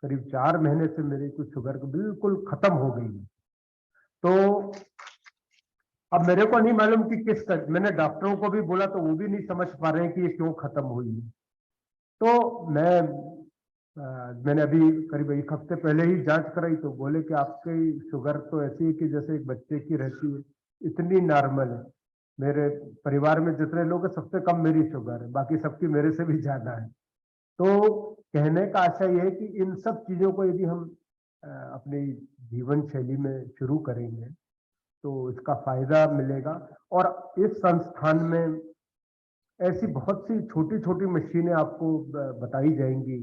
करीब 4 महीने से मेरी कुछ शुगर बिल्कुल खत्म हो गई है। तो अब मेरे को नहीं मालूम कि मैंने डॉक्टरों को भी बोला तो वो भी नहीं समझ पा रहे हैं कि ये क्यों खत्म हुई है। तो मैंने अभी करीब 1 हफ्ते पहले ही जांच कराई तो बोले कि आपकी शुगर तो ऐसी है कि जैसे एक बच्चे की रहती है, इतनी नॉर्मल है। मेरे परिवार में जितने लोग हैं सबसे कम मेरी शुगर है, बाकी सबकी मेरे से भी ज्यादा है। तो कहने का आशा यह है कि इन सब चीजों को यदि हम अपनी जीवन शैली में शुरू करेंगे तो इसका फायदा मिलेगा। और इस संस्थान में ऐसी बहुत सी छोटी छोटी मशीनें आपको बताई जाएंगी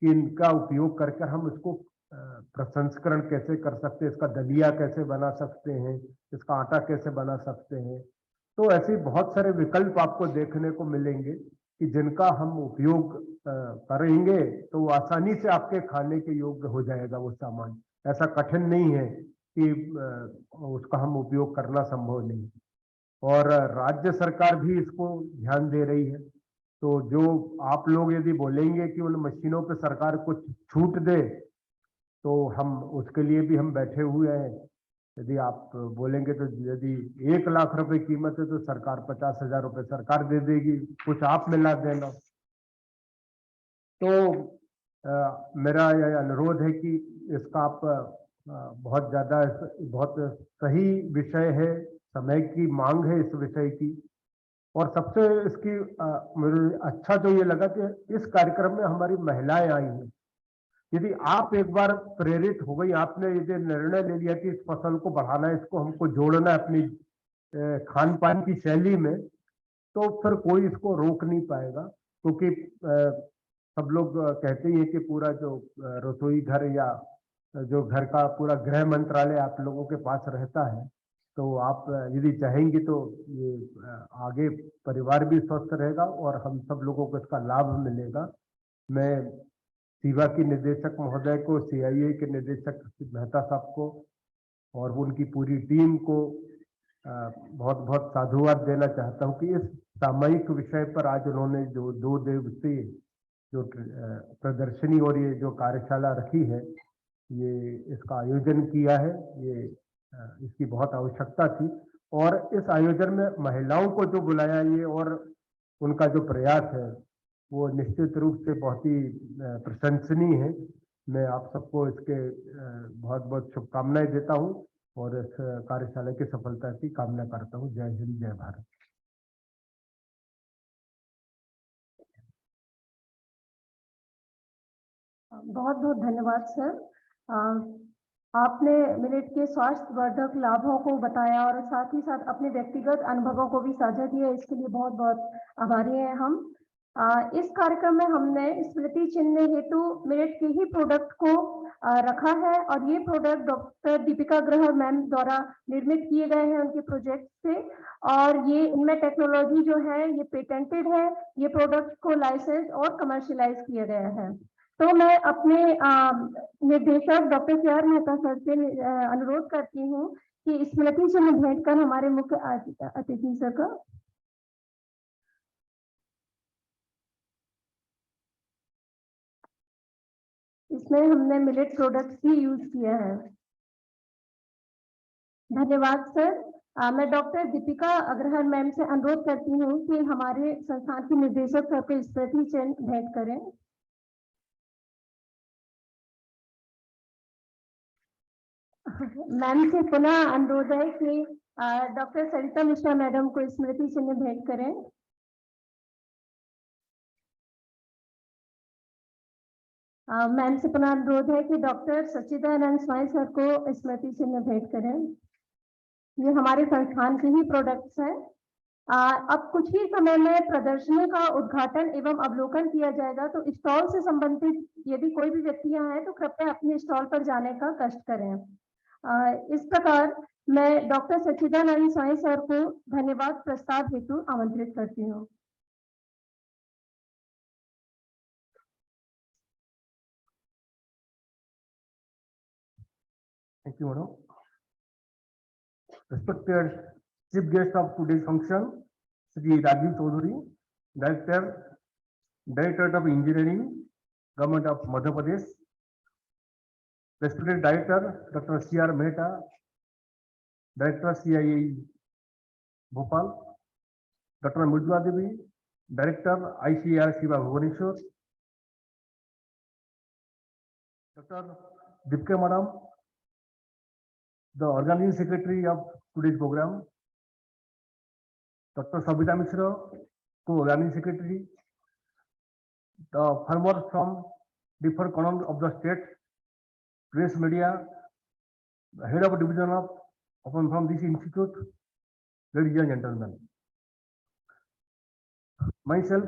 कि इनका उपयोग करके हम इसको प्रसंस्करण कैसे कर सकते हैं, इसका दलिया कैसे बना सकते हैं, इसका आटा कैसे बना सकते हैं। तो ऐसे बहुत सारे विकल्प आपको देखने को मिलेंगे कि जिनका हम उपयोग करेंगे तो वो आसानी से आपके खाने के योग्य हो जाएगा वो सामान। ऐसा कठिन नहीं है कि उसका हम उपयोग करना संभव नहीं। और राज्य सरकार भी इसको ध्यान दे रही है। तो जो आप लोग यदि बोलेंगे कि उन मशीनों पे सरकार कुछ छूट दे तो हम उसके लिए भी हम बैठे हुए हैं। यदि आप बोलेंगे तो यदि 1 लाख रुपए कीमत है तो सरकार 50,000 रुपए सरकार दे देगी, कुछ आप मिला देना। तो मेरा यह अनुरोध है कि इसका आप बहुत सही विषय है, समय की मांग है इस विषय की। और सबसे इसकी मुझे अच्छा जो ये लगा कि इस कार्यक्रम में हमारी महिलाएं आई हैं। यदि आप एक बार प्रेरित हो गई, आपने ये निर्णय ले लिया कि इस फसल को बढ़ाना है, इसको हमको जोड़ना है अपनी खान पान की शैली में, तो फिर कोई इसको रोक नहीं पाएगा। क्योंकि सब लोग कहते ही है कि पूरा जो रसोई घर या जो घर का पूरा गृह मंत्रालय आप लोगों के पास रहता है, तो आप यदि चाहेंगे तो ये आगे परिवार भी स्वस्थ रहेगा और हम सब लोगों को इसका लाभ मिलेगा। मैं सीवा की निदेशक महोदय को, CII के निदेशक मेहता साहब को और उनकी पूरी टीम को बहुत बहुत साधुवाद देना चाहता हूं कि इस सामयिक विषय पर आज उन्होंने जो 2 दिवसीय जो प्रदर्शनी और ये जो कार्यशाला रखी है, ये इसका आयोजन किया है। ये इसकी बहुत आवश्यकता थी और इस आयोजन में महिलाओं को जो बुलाया ये और उनका जो प्रयास है वो निश्चित रूप से बहुत ही प्रशंसनीय है। मैं आप सबको इसके बहुत बहुत शुभकामनाएं देता हूं और इस कार्यशाला की सफलता की कामना करता हूं। जय हिंद, जय भारत। बहुत बहुत धन्यवाद सर। आपने मिलेट के स्वास्थ्य वर्धक लाभों को बताया और साथ ही साथ अपने व्यक्तिगत अनुभवों को भी साझा किया, इसके लिए बहुत बहुत आभारी हैं हम। इस कार्यक्रम में हमने स्मृति चिन्ह हेतु मिलेट के ही प्रोडक्ट को रखा है और ये प्रोडक्ट डॉक्टर दीपिका अग्रहर मैम द्वारा निर्मित किए गए हैं उनके प्रोजेक्ट से, और ये इनमें टेक्नोलॉजी जो है ये पेटेंटेड है। ये प्रोडक्ट को लाइसेंस और कमर्शियलाइज किया गया है। तो मैं अपने निर्देशक डॉक्टर CR मेहता सर से अनुरोध करती हूँ कि स्मृति चिन्ह भेंट कर हमारे मुख्य अतिथि सर का। इसमें हमने मिलेट प्रोडक्ट्स ही यूज किया है। धन्यवाद सर। मैं डॉक्टर दीपिका अग्रहर मैम से अनुरोध करती हूँ कि हमारे संस्थान के निर्देशक सर को स्मृति चिन्ह भेंट करें। मैम से पुनः अनुरोध है कि डॉक्टर सरिता मिश्रा मैडम को स्मृति चिन्ह भेंट करें। मैम से पुनः अनुरोध है कि डॉक्टर सच्चिदानंद स्वामी सर को स्मृति चिन्ह भेंट करें। ये हमारे संस्थान के ही प्रोडक्ट्स हैं। अब कुछ ही समय में प्रदर्शनी का उद्घाटन एवं अवलोकन किया जाएगा, तो स्टॉल से संबंधित यदि कोई भी व्यक्ति यहाँ है तो कृपया अपने स्टॉल पर जाने का कष्ट करें। इस प्रकार मैं डॉक्टर सच्चिदानंद स्वामी सर को धन्यवाद प्रस्ताव हेतु आमंत्रित करती हूँ। Thank you, madam. Respected chief guest of today's function, Shri Rajiv Chaudhary, Director of Engineering, Government of Madhya Pradesh. Respected Director Dr. CR Mehta, Director CIE Bhopal. Dr. Mridula Devi, Director ICAR Shiva Bhubaneswar. Dr. Dipka Madam, the organizing secretary of today's program. Dr. Sabita Mishra, co-organizing secretary. The farmers from different corners of the state, press media, the head of division of from this institute, ladies and gentlemen. Myself,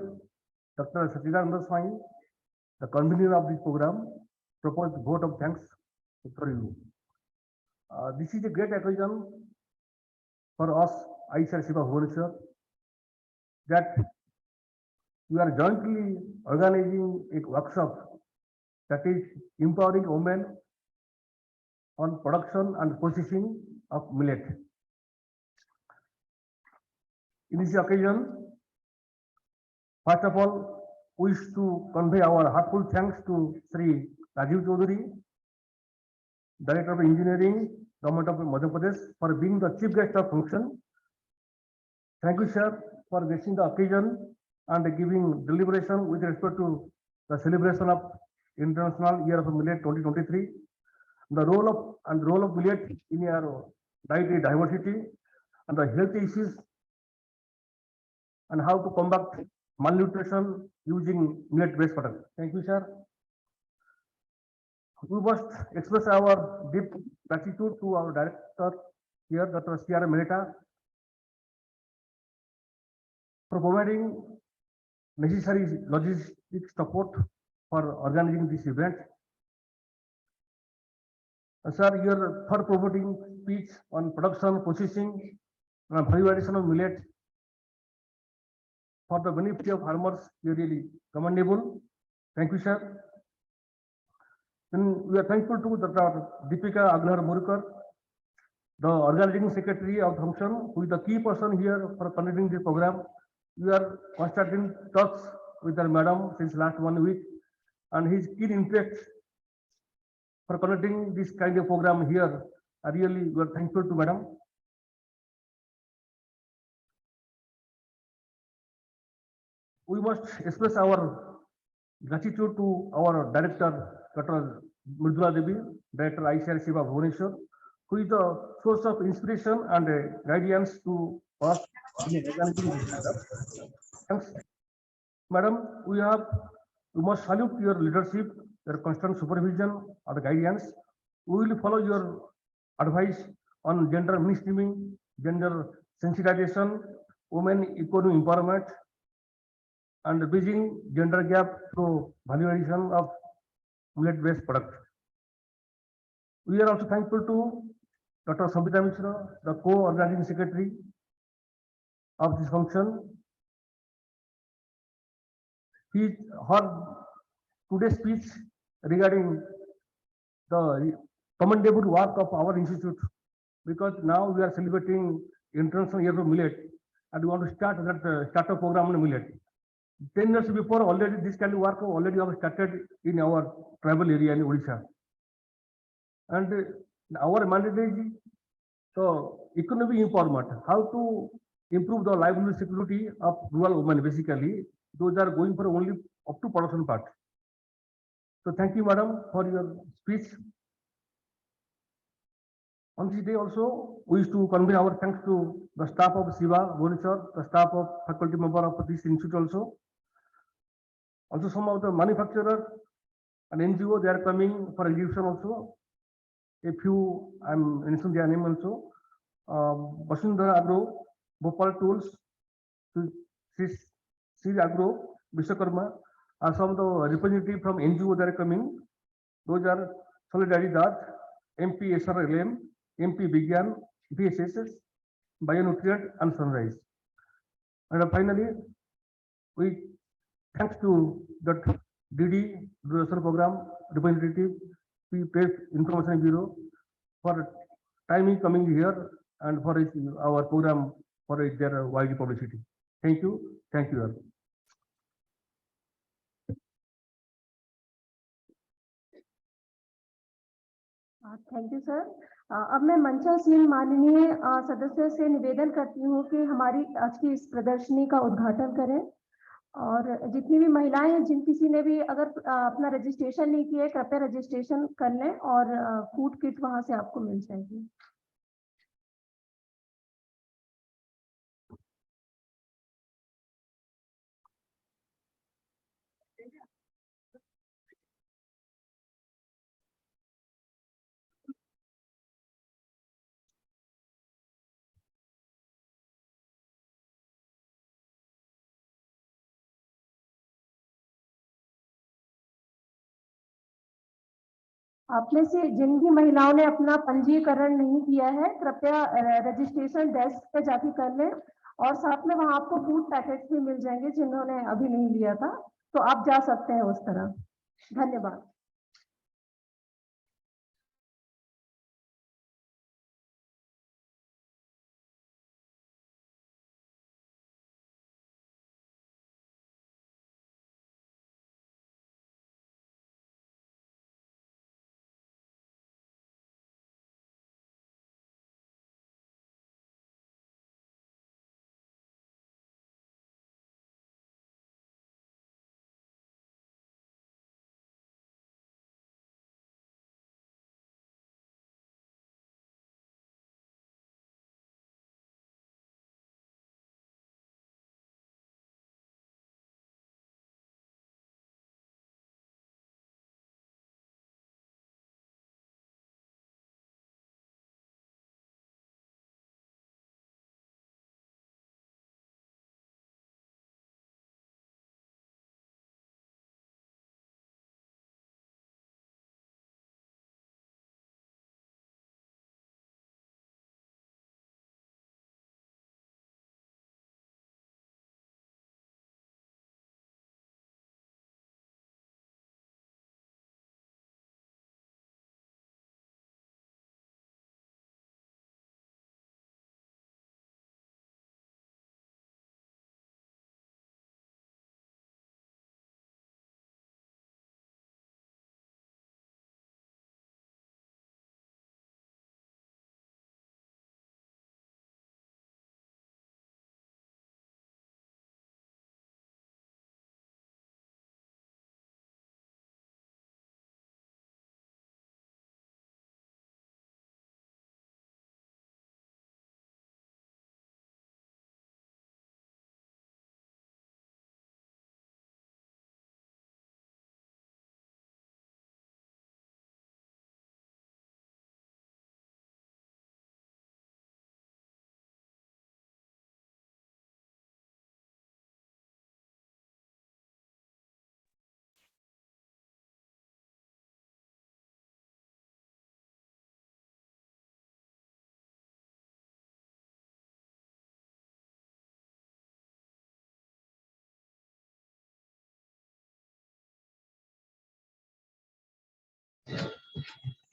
Dr. Sachchidananda Swami, the convener of this program, propose vote of thanks for you. This is a great occasion for us, ICAR Shiva Bhubaneswar, that we are jointly organizing a workshop that is empowering women on production and processing of millet. In this occasion, first of all, we wish to convey our heartfelt thanks to Shri Rajiv Chaudhary, Director of Engineering, Government of Madhya Pradesh, for being the chief guest of function. Thank you, sir, for gracing the occasion and giving deliberation with respect to the celebration of International Year of Millet 2023. The role of millet in our dietary diversity and the health issues and how to combat malnutrition using millet-based products. Thank you, sir. We must express our deep gratitude to our director here, Dr. CR Mehta, for providing necessary logistic support for organizing this event. Sir, your thought-provoking speech on production, processing, and valuation of millet for the benefit of farmers is really commendable. Thank you, sir. Then we are thankful to Dr. Deepika Aghnar Murkar, the organizing secretary of function, who is the key person here for conducting this program. We are constantly in touch with our madam since last 1 week, and his keen interest for conducting this kind of program here. I really we are thankful to madam. We must express our gratitude to our director, Dr. Mridula Devi, Director ICAR Shiva Bhubaneswar, who is the source of inspiration and guidance to us in organizing this program. Thanks, madam. We must salute your leadership your constant supervision or guidance. We will follow your advice on gender mainstreaming, gender sensitization, women economic empowerment, and bridging gender gap through valuation of millet-based products. We are also thankful to Dr. Sabita Mishra, the co-organizing secretary of this function. Her today's speech regarding the commendable work of our institute, because now we are celebrating International Year of Millet, and we want to start that startup program on millet. 10 years before, already this kind of work already have started in our tribal area in Odisha. And our mandate is the economic empowerment, how to improve the livelihood security of rural women. Basically, those are going for only up to production part. So thank you, madam, for your speech. On this day also, we wish to convey our thanks to the staff of Siva, Bhubaneswar, the staff of faculty member of this institute also. Also, some of the manufacturers and NGO, they are coming for exhibition also. A few, I'm mentioning their name also. Basundhara Agro, Bhopal Tools, Sri Agro, Vishwakarma, are some of the representatives from NGO that are coming. Those are Solidarity Dad, MP SRLM, MP Vigyan, VSSS, Bionutrient, and Sunrise. And finally, we thanks to the DD Durasar Program representative, Press Information Bureau, for timing coming here and for our program for their wide publicity. Thank you. Thank you all. Thank you sir. अब मैं मंचासीन माननीय सदस्य से निवेदन करती हूँ कि हमारी आज की इस प्रदर्शनी का उद्घाटन करें, और जितनी भी महिलाएं हैं, जिन किसी ने भी अगर अपना रजिस्ट्रेशन नहीं किया है, कृपया रजिस्ट्रेशन कर लें और फूड किट वहां से आपको मिल जाएगी। आप में से जिन भी महिलाओं ने अपना पंजीकरण नहीं किया है, कृपया रजिस्ट्रेशन डेस्क पे जाके कर लें, और साथ में वहां आपको फूड पैकेट्स भी मिल जाएंगे जिन्होंने अभी नहीं लिया था, तो आप जा सकते हैं उस तरह। धन्यवाद। हैं।